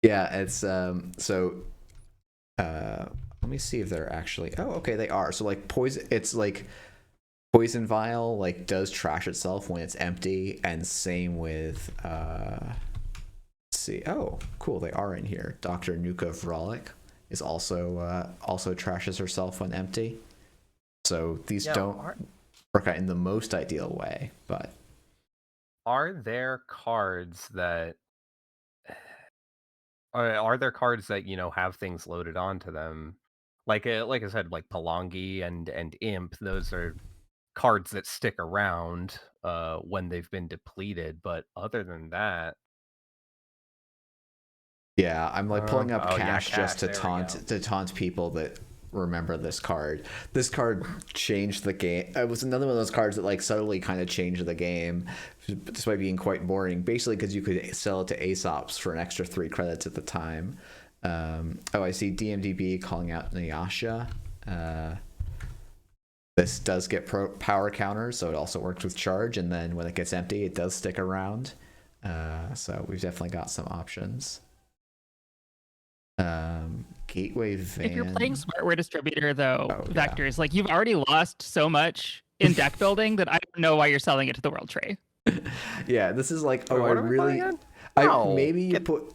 Yeah, it's so let me see if they're actually, oh, okay, they are. So like poison, it's like poison vial like does trash itself when it's empty, and same with let's see. Oh, cool, they are in here. Dr. Nuka Vrolic is also trashes herself when empty. So these don't work out in the most ideal way, but are there cards that have things loaded onto them? Like I said, like Palangi and Imp, those are cards that stick around when they've been depleted, but other than that, yeah, I'm like pulling up cash just to there taunt people that remember this card. This card changed the game. It was another one of those cards that like subtly kind of changed the game, despite being quite boring. Basically, because you could sell it to Aesops for an extra 3 credits at the time. Oh, I see DMDB calling out Nyasha. This does get power counters, so it also works with charge, and then when it gets empty, it does stick around. So we've definitely got some options. Gateway Van. If you're playing Smartware Distributor, though, Vectors, like you've already lost so much in deck building that I don't know why you're selling it to the World Trade. Yeah, this is like, maybe you put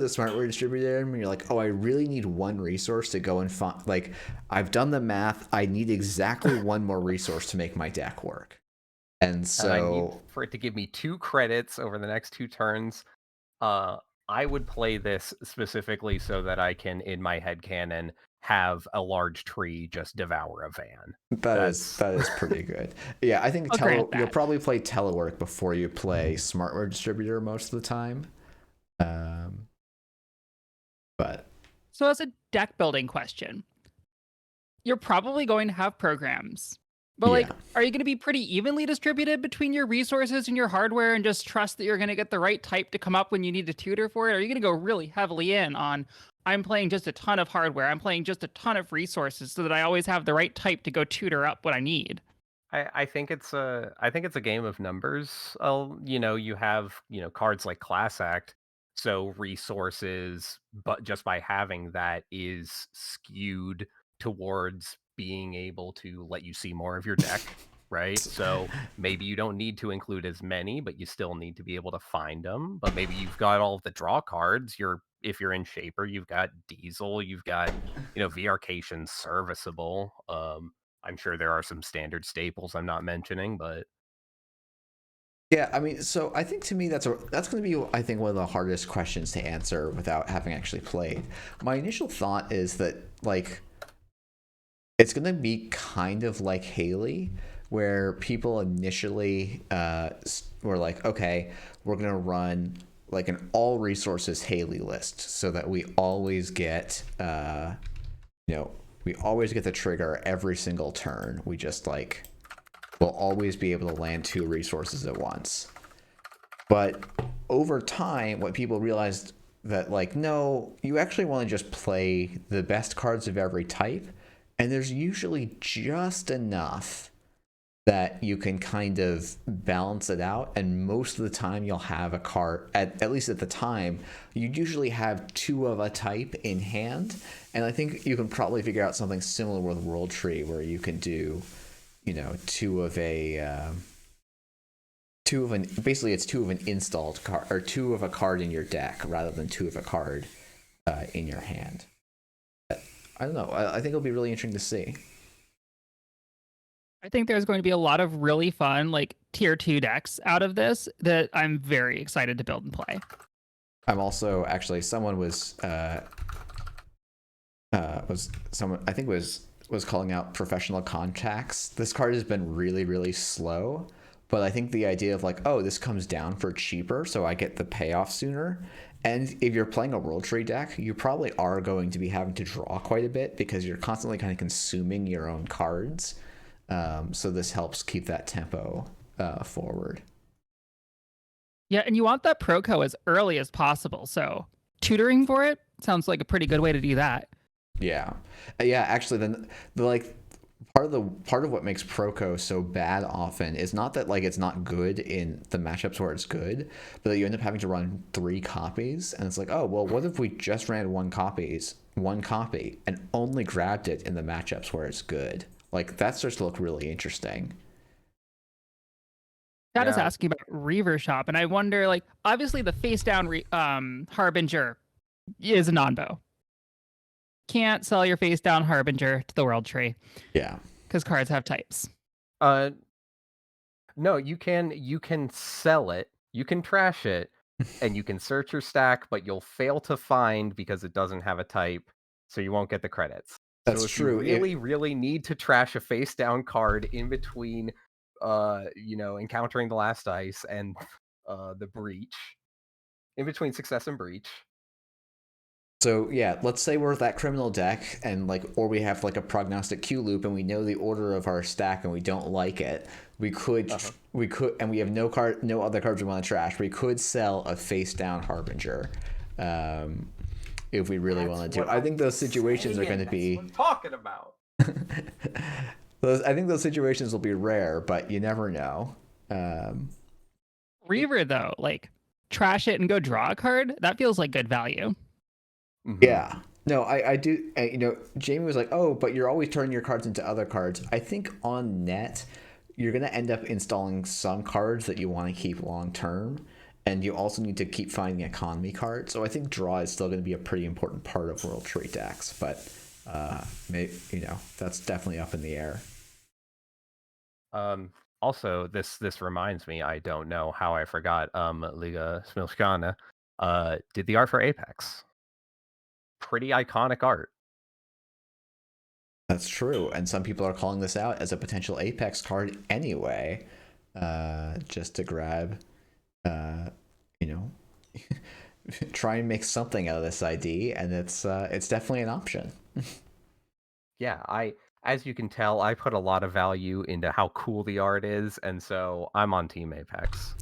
the Smartware Distributor in and you're like, oh, I really need 1 resource to go and find, like, I've done the math, I need exactly 1 more resource to make my deck work. And so I need for it to give me 2 credits over the next 2 turns. I would play this specifically so that I can, in my headcanon, have a large tree just devour a van. That is pretty good. Yeah, I think you'll probably play Telework before you play Smartware Distributor most of the time. But so as a deck building question, you're probably going to have programs. But like, are you going to be pretty evenly distributed between your resources and your hardware and just trust that you're going to get the right type to come up when you need to tutor for it? Or are you going to go really heavily in on, I'm playing just a ton of hardware, I'm playing just a ton of resources so that I always have the right type to go tutor up what I need? I think it's a game of numbers. You have, cards like Class Act, so resources, but just by having that is skewed towards being able to let you see more of your deck, right? So maybe you don't need to include as many, but you still need to be able to find them. But maybe you've got all of the draw cards. If you're in Shaper, you've got Diesel, you've got, VRcation serviceable. I'm sure there are some standard staples I'm not mentioning, but yeah, I mean, so I think to me that's going to be, I think, one of the hardest questions to answer without having actually played. My initial thought is that like it's going to be kind of like Haley, where people initially were like, okay, we're going to run like an all resources Haley list so that we always get we always get the trigger every single turn. We just like we'll always be able to land 2 resources at once. But over time, what people realized that like, no, you actually want to just play the best cards of every type, and there's usually just enough that you can kind of balance it out, and most of the time you'll have a card, at least at the time, you usually have 2 of a type in hand, and I think you can probably figure out something similar with World Tree, where you can do, 2 of basically it's 2 of an installed card, or 2 of a card in your deck, rather than 2 of a card in your hand. But I don't know, I think it'll be really interesting to see. I think there's going to be a lot of really fun, like tier 2 decks out of this that I'm very excited to build and play. I'm also actually someone was someone I think was calling out professional contacts. This card has been really really slow, but I think the idea of like, oh, this comes down for cheaper, so I get the payoff sooner. And if you're playing a World Tree deck, you probably are going to be having to draw quite a bit because you're constantly kind of consuming your own cards. So this helps keep that tempo forward. Yeah, and you want that Proco as early as possible. So tutoring for it sounds like a pretty good way to do that. Yeah, yeah. Actually, then the like part of what makes Proco so bad often is not that like it's not good in the matchups where it's good, but that you end up having to run 3 copies, and it's like, oh well, what if we just ran one copy, and only grabbed it in the matchups where it's good? Like that starts to look really interesting. That is Yeah. asking about Reaver Shop, and I wonder, like, obviously the face down Harbinger is a non-bow. Can't sell your face down Harbinger to the World Tree Yeah. because cards have types. Uh, no, you can sell it, you can trash it, and you can search your stack, but you'll fail to find because it doesn't have a type, so you won't get the credits. So That's if you true. really need to trash a face down card in between encountering the last ice and the breach, in between success and breach. So yeah, let's say we're that criminal deck, and like, or we have like a prognostic Q loop, and we know the order of our stack, and we don't like it. And we have no other cards we want to trash. We could sell a face down Harbinger, if we really want to do. I think those situations are going to be. That's what I'm talking about. I think those situations will be rare, but you never know. Reaver though, like trash it and go draw a card. That feels like good value. Mhm. Yeah. No, I do. Jamie was like, oh, but you're always turning your cards into other cards. I think on net, you're going to end up installing some cards that you want to keep long term. And you also need to keep finding economy cards. So I think draw is still going to be a pretty important part of World Trade decks. But, that's definitely up in the air. Also, this reminds me, I don't know how I forgot. Liga Smilskana did the art for Apex. Pretty iconic art. That's true. And some people are calling this out as a potential Apex card anyway, just to grab, you know, try and make something out of this ID. And it's definitely an option. Yeah, as you can tell, I put a lot of value into how cool the art is, and so I'm on Team Apex.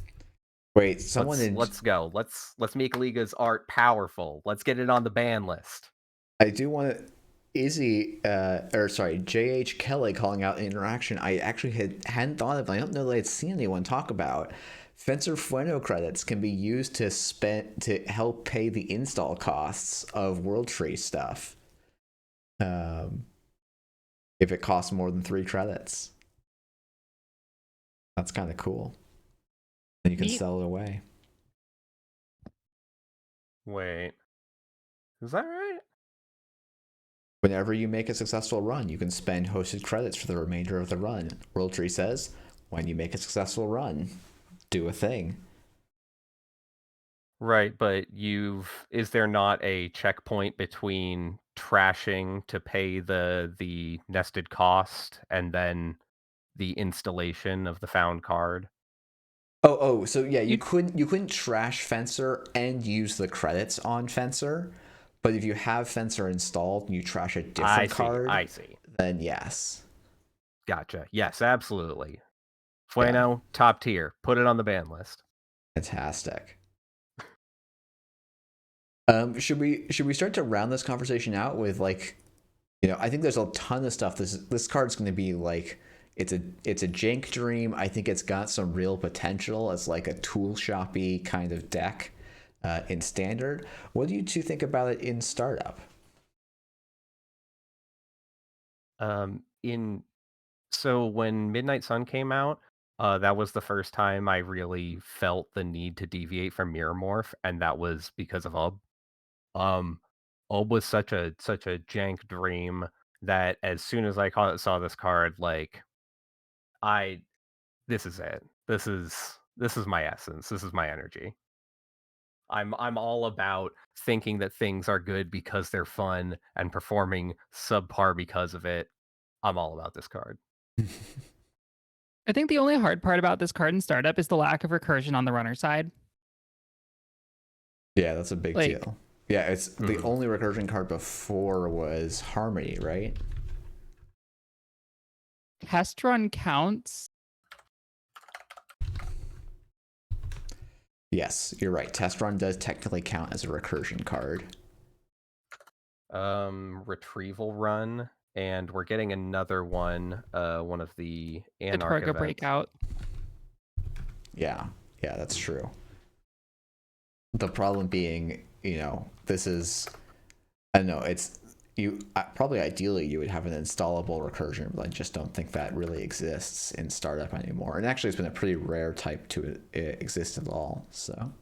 Wait, someone Let's go. Let's make Liga's art powerful. Let's get it on the ban list. I do want to. Izzy, JH Kelly calling out an interaction I actually hadn't thought of. I don't know that I'd seen anyone talk about. Fencer Fueno credits can be used to help pay the install costs of World Tree stuff. If it costs more than 3 credits, that's kind of cool. Then you can sell it away. Wait, is that right? Whenever you make a successful run, you can spend hosted credits for the remainder of the run. World Tree says, when you make a successful run, do a thing. Right, but is there not a checkpoint between trashing to pay the nested cost and then the installation of the found card? So yeah, you You couldn't trash Fencer and use the credits on Fencer, but if you have Fencer installed and you trash a different card, I see. then yes. Gotcha. Yes, absolutely. Yeah, Fueno, top tier. Put it on the ban list. fantastic. Should we start to round this conversation out with like, I think there's a ton of stuff. This card's going to be like, it's a jank dream. I think it's got some real potential as like a tool shoppy kind of deck in standard. What do you two think about it in startup? So when Midnight Sun came out, that was the first time I really felt the need to deviate from Mirror Morph, and that was because of Ub. Um, Ub was such a jank dream that as soon as I saw this card, like I this is it. This is my essence. This is my energy. I'm all about thinking that things are good because they're fun and performing subpar because of it. I'm all about this card. I think the only hard part about this card in startup is the lack of recursion on the runner side. Yeah, that's a big Like, deal. Yeah, it's the only recursion card before was Harmony, right? test run counts. Yes, you're right. Test Run does technically count as a recursion card. Retrieval Run, and we're getting another one, one of the Anarch Torga events. Breakout. Yeah, that's true. The problem being, this is, I don't know, it's, you probably ideally you would have an installable recursion, but I just don't think that really exists in startup anymore. And actually, it's been a pretty rare type to exist at all. So,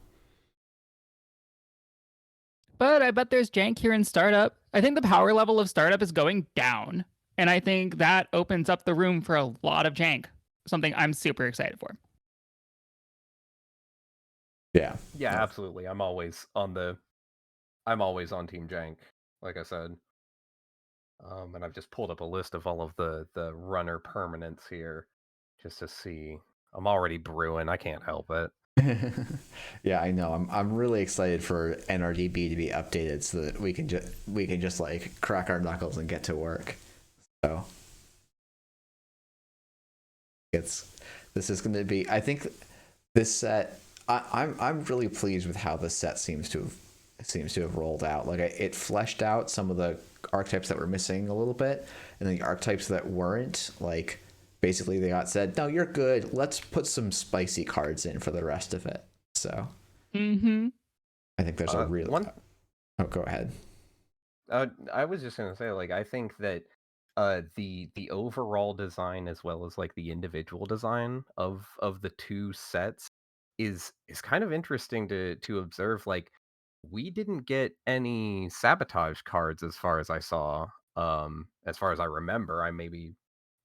But I bet there's jank here in startup. I think the power level of startup is going down, and I think that opens up the room for a lot of jank. Something I'm super excited for. yeah, Absolutely. I'm always on Team Jank, like I said. And I've just pulled up a list of all of the runner permanents here just to see. I'm already brewing. I can't help it. Yeah, I know. I'm really excited for NRDB to be updated so that we can just like crack our knuckles and get to work. So this is going to be. I think this set. I'm really pleased with how this set seems to have rolled out. Like it fleshed out some of the archetypes that were missing a little bit, and the archetypes that weren't, like, basically they got said, no, you're good. Let's put some spicy cards in for the rest of it. So I think there's a real one. Oh, go ahead. I was just gonna say, like, I think that the overall design as well as like the individual design of the two sets is kind of interesting to observe. Like, we didn't get any sabotage cards as far as I saw. As far as I remember, I may be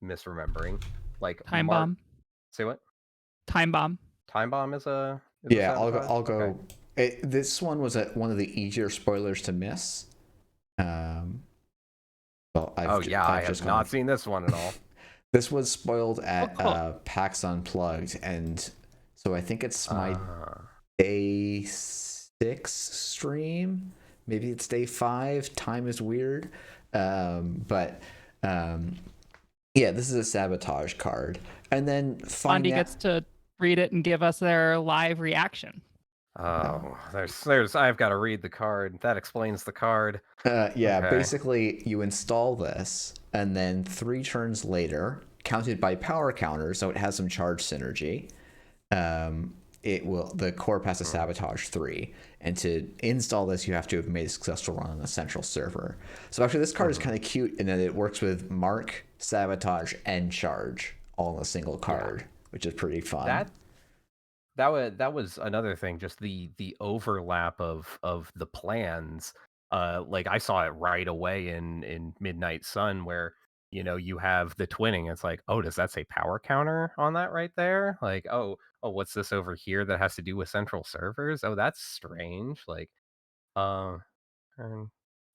misremembering. Like Time Bomb. Say what? Time Bomb. Time Bomb is a yeah. sabotage? I'll go. Okay. This one was one of the easier spoilers to miss. Well, I have not seen this one at all. This was spoiled at PAX Unplugged, and so I think it's my day 6 stream. Maybe it's day 5. Time is weird, but yeah, this is a sabotage card, and then Fondy gets to read it and give us their live reaction. Oh, there's. I've got to read the card. That explains the card. Yeah, okay. Basically, you install this, and then 3 turns later, counted by power counter, so it has some charge synergy. The core has to sabotage 3, and to install this, you have to have made a successful run on the central server. So actually, this card is kind of cute in that it works with mark, sabotage, and charge all in a single card, which is pretty fun. That was another thing, just the overlap of the plans. Like, I saw it right away in Midnight Sun, where you have the twinning. It's like, oh, does that say power counter on that right there? Like, oh, what's this over here that has to do with central servers? Oh, that's strange. Like,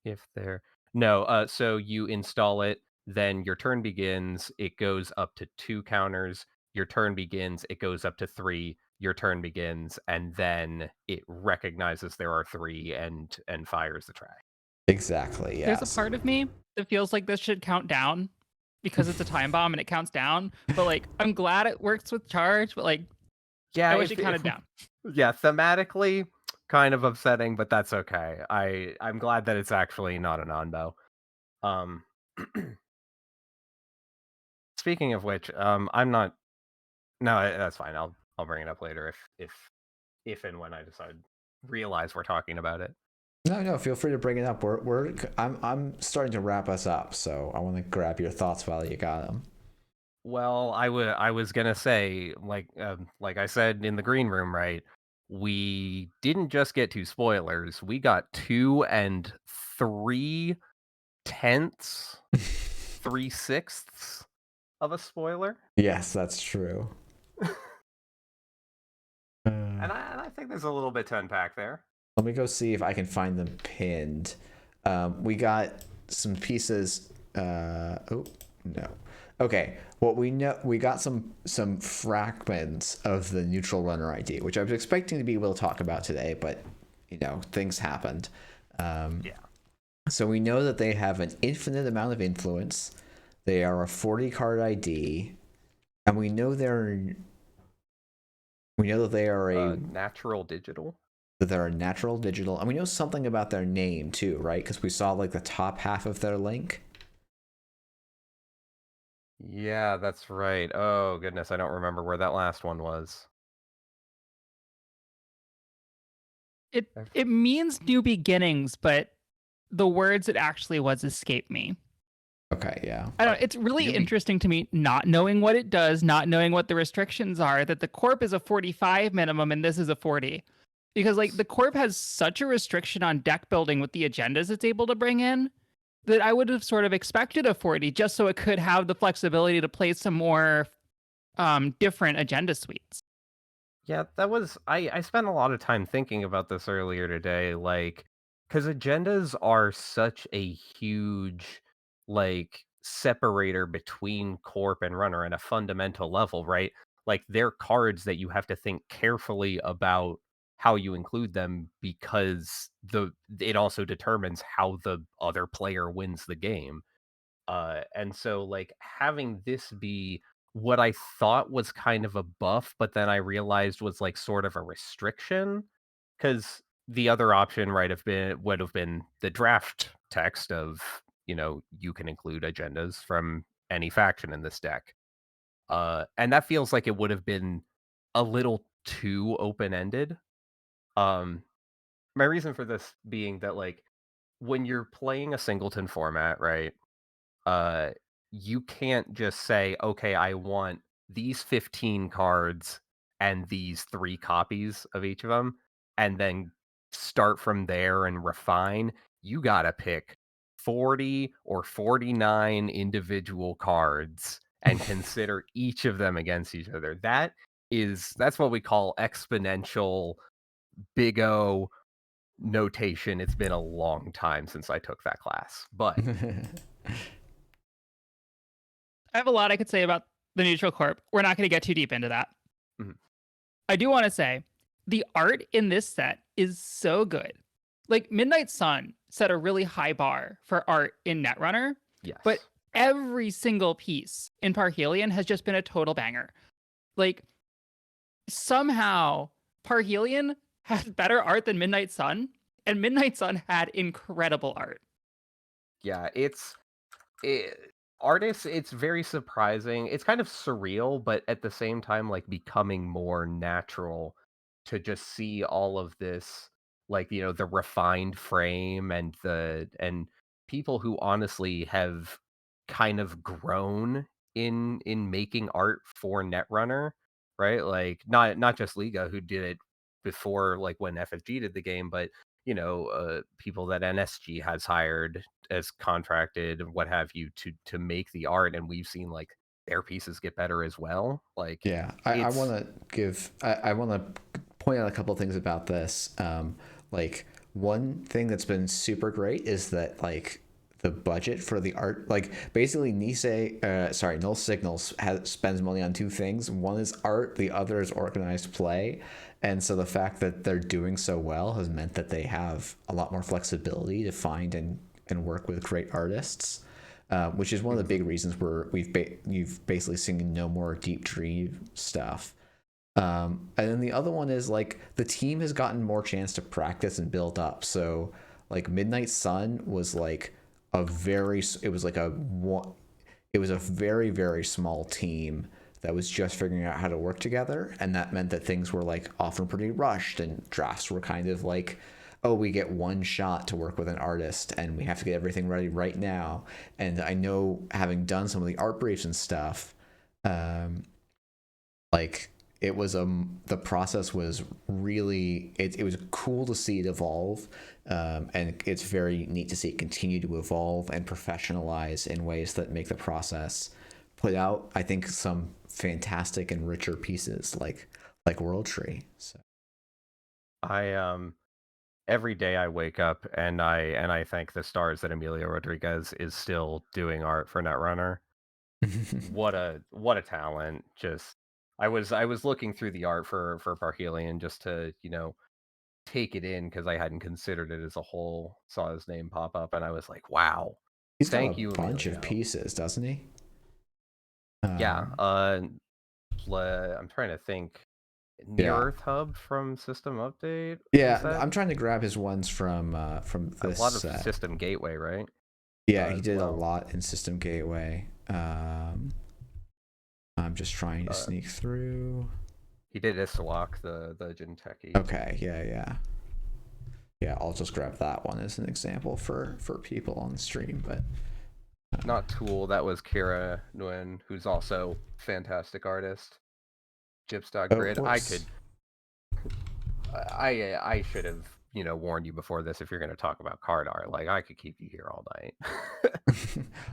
if there no, so you install it, then your turn begins. It goes up to 2 counters. Your turn begins. It goes up to 3. Your turn begins, and then it recognizes there are 3 and fires the track. Exactly. Yeah. There's a part of me that feels like this should count down because it's a time bomb and it counts down. But like, I'm glad it works with charge. But like, I wish it counted down. Yeah, thematically, kind of upsetting, but that's okay. I'm glad that it's actually not a non-bow. Speaking of which, I'm not. No, that's fine. I'll bring it up later if and when I realize we're talking about it. No, feel free to bring it up. I'm starting to wrap us up, so I want to grab your thoughts while you got them. Well, I was gonna say, like I said in the green room, right? We didn't just get 2 spoilers. We got 2 3/10, 3/6 of a spoiler. Yes, that's true. And I think there's a little bit to unpack there. Let me go see if I can find them pinned. We got some pieces. Oh no. Okay. What we know, we got some fragments of the neutral runner ID, which I was expecting to be able to talk about today, but things happened. Yeah. So we know that they have an infinite amount of influence. They are a 40 card ID, and we know that they are Natural digital. that they're a natural digital, and we know something about their name too, right? Because we saw like the top half of their link. Yeah, that's right. Oh goodness, I don't remember where that last one was. It means new beginnings, but the words it actually was escape me. Okay, yeah. I don't know. It's really interesting to me not knowing what it does, not knowing what the restrictions are, that the corp is a 45 minimum and this is a 40. Because like the corp has such a restriction on deck building with the agendas it's able to bring in that I would have sort of expected a 40 just so it could have the flexibility to play some more different agenda suites. Yeah, that was I spent a lot of time thinking about this earlier today, like, because agendas are such a huge, like, separator between corp and runner at a fundamental level, right? Like, they're cards that you have to think carefully about how you include them because it also determines how the other player wins the game. And so like having this be what I thought was kind of a buff, but then I realized was like sort of a restriction. Because the other option would have been the draft text of, you can include agendas from any faction in this deck. And that feels like it would have been a little too open-ended. Um, my reason for this being that like when you're playing a singleton format, right? uh, you can't just say, okay, I want these 15 cards and these 3 copies of each of them, and then start from there and refine. You got to pick 40 or 49 individual cards and consider each of them against each other. That's what we call exponential big O notation. It's been a long time since I took that class, but I have a lot I could say about the neutral corp. We're not going to get too deep into that. Mhm. I do want to say the art in this set is so good. Like Midnight Sun set a really high bar for art in Netrunner, Yes. but every single piece in Parhelion has just been a total banger. Like somehow Parhelion has better art than Midnight Sun, and Midnight Sun had incredible art. Yeah, artists, it's very surprising. It's kind of surreal, but at the same time, like becoming more natural to just see all of this, like, the refined frame and people who honestly have kind of grown in making art for Netrunner, right? Like not just Liga who did it before, like when FFG did the game, but people that NSG has hired as contracted and what have you to make the art, and we've seen like their pieces get better as well. Like Yeah, I want to I want to point out a couple things about this. Like one thing that's been super great is that like the budget for the art, like basically Null Signals spends money on two things. One is art, the other is organized play. And so the fact that they're doing so well has meant that they have a lot more flexibility to find and work with great artists. Which is one of the big reasons you've basically seen no more Deep Dream stuff. And then the other one is like the team has gotten more chance to practice and build up. So like Midnight Sun was like it was like it was a very very small team that was just figuring out how to work together, and that meant that things were like often pretty rushed, and drafts were kind of like, oh, we get one shot to work with an artist and we have to get everything ready right now. And I know, having done some of the art briefs and stuff, like it was the process was really it was cool to see it evolve, and it's very neat to see it continue to evolve and professionalize in ways that make the process put out, I think, some fantastic and richer pieces like World Tree. So I every day I wake up and I thank the stars that Emilio Rodriguez is still doing art for Netrunner. What a talent! Just I was looking through the art for Parhelion just to take it in because I hadn't considered it as a whole. Saw his name pop up and I was like, wow, He's got a thank you, bunch of Emilio. pieces, doesn't he? Yeah. Um, I'm trying to think. Near yeah. Earth Hub from System Update, was Yeah, that? I'm trying to grab his ones from A this lot of set. System Gateway, right? Yeah, he As did a well. lot in System Gateway. I'm just trying to Uh, sneak through. he did Istalock, the Jinteki. Okay, yeah. Yeah, I'll just grab that one as an example for people on the stream. But Not Tool, that was Kira Nguyen, who's also fantastic artist. oh, Gyps.grid. whoops. I should have, warned you before this if you're going to talk about card art. Like, I could keep you here all night.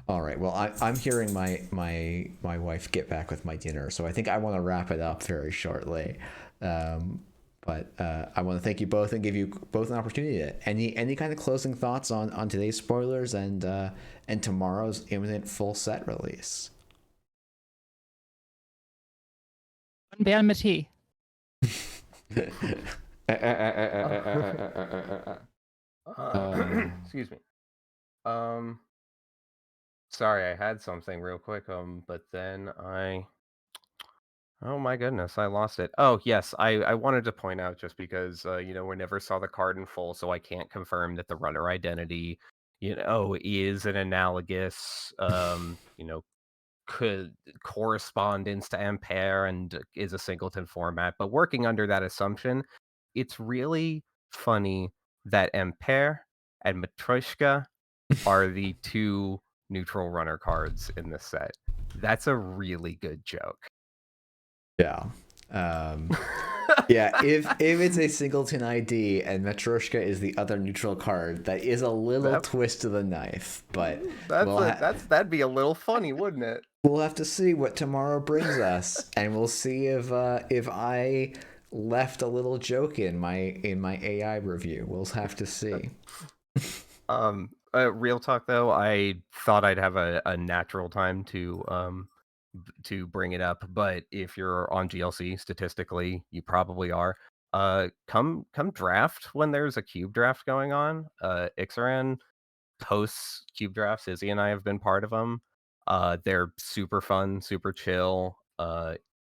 All right. Well, I'm hearing my wife get back with my dinner, so I think I want to wrap it up very shortly. But I want to thank you both and give you both an opportunity to any kind of closing thoughts on today's spoilers and tomorrow's imminent full set release. Unban Matee. Excuse me. Sorry, I had something real quick, but then oh my goodness, I lost it. Oh, yes, I wanted to point out just because, we never saw the card in full, so I can't confirm that the runner identity, is an analogous, could correspondence to Ampere and is a singleton format. But working under that assumption, it's really funny that Ampere and Matryoshka are the two neutral runner cards in this set. That's a really good joke. Yeah. Yeah, if it's a singleton ID and Matryoshka is the other neutral card, that is a little twist of the knife, but that'd be a little funny, wouldn't it? we'll have to see what tomorrow brings us, and we'll see if I left a little joke in my AI review. We'll have to see. Real talk though, I thought I'd have a natural time to bring it up, but if you're on GLC, statistically, you probably are. Come draft when there's a cube draft going on. Ixaran hosts cube drafts. Izzy and I have been part of them. They're super fun, super chill.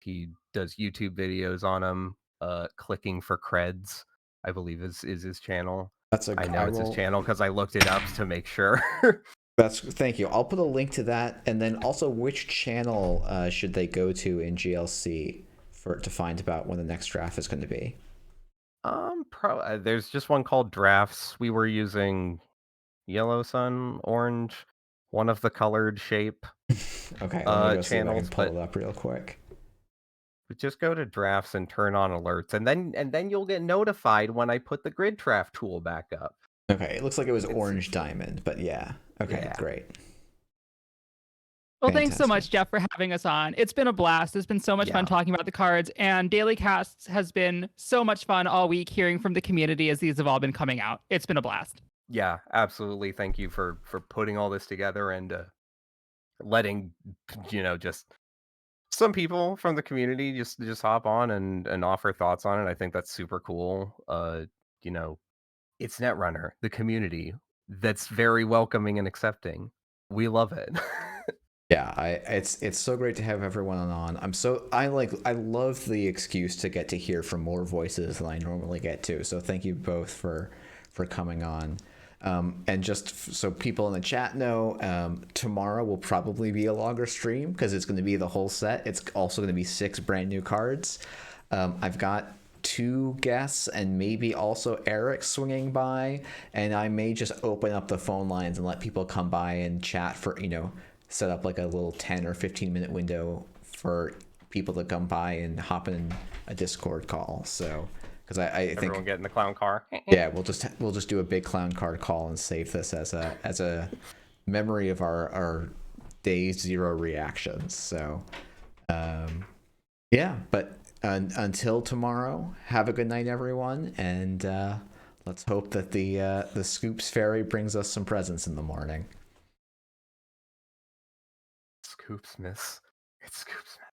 He does YouTube videos on them. Clicking for creds, I believe is his channel. I know it's his channel because I looked it up to make sure. Thank you. I'll put a link to that, and then also which channel should they go to in GLC to find about when the next draft is going to be? There's just one called Drafts. We were using Yellow Sun, Orange, one of the colored shape. Okay, let me go see if I can channels, pull it up real quick. just go to Drafts and turn on alerts, and then you'll get notified when I put the grid draft tool back up. Okay, it looks like it was Orange Diamond, but yeah. Okay, Yeah. great. Well, thanks so much, Jeff, for having us on. It's been a blast. It's been so much fun talking about the cards, and Daily Casts has been so much fun all week hearing from the community as these have all been coming out. It's been a blast. Yeah, absolutely. Thank you for putting all this together and letting just some people from the community just hop on and offer thoughts on it. I think that's super cool. It's Netrunner, the community that's very welcoming and accepting. We love it. Yeah, it's so great to have everyone on. I love the excuse to get to hear from more voices than I normally get to. So thank you both for coming on. And just so people in the chat know, tomorrow will probably be a longer stream because it's going to be the whole set. It's also going to be 6 brand new cards. I've got 2 guests and maybe also Eric swinging by, and I may just open up the phone lines and let people come by and chat for, set up like a little 10 or 15 minute window for people to come by and hop in a Discord call. So because I think everyone get in the clown car. Yeah, we'll just do a big clown card call and save this as a memory of our day 0 reactions. So yeah, but until tomorrow, have a good night, everyone, and Let's hope that the Scoops Fairy brings us some presents in the morning. Scoops, miss. It's Scoops, miss.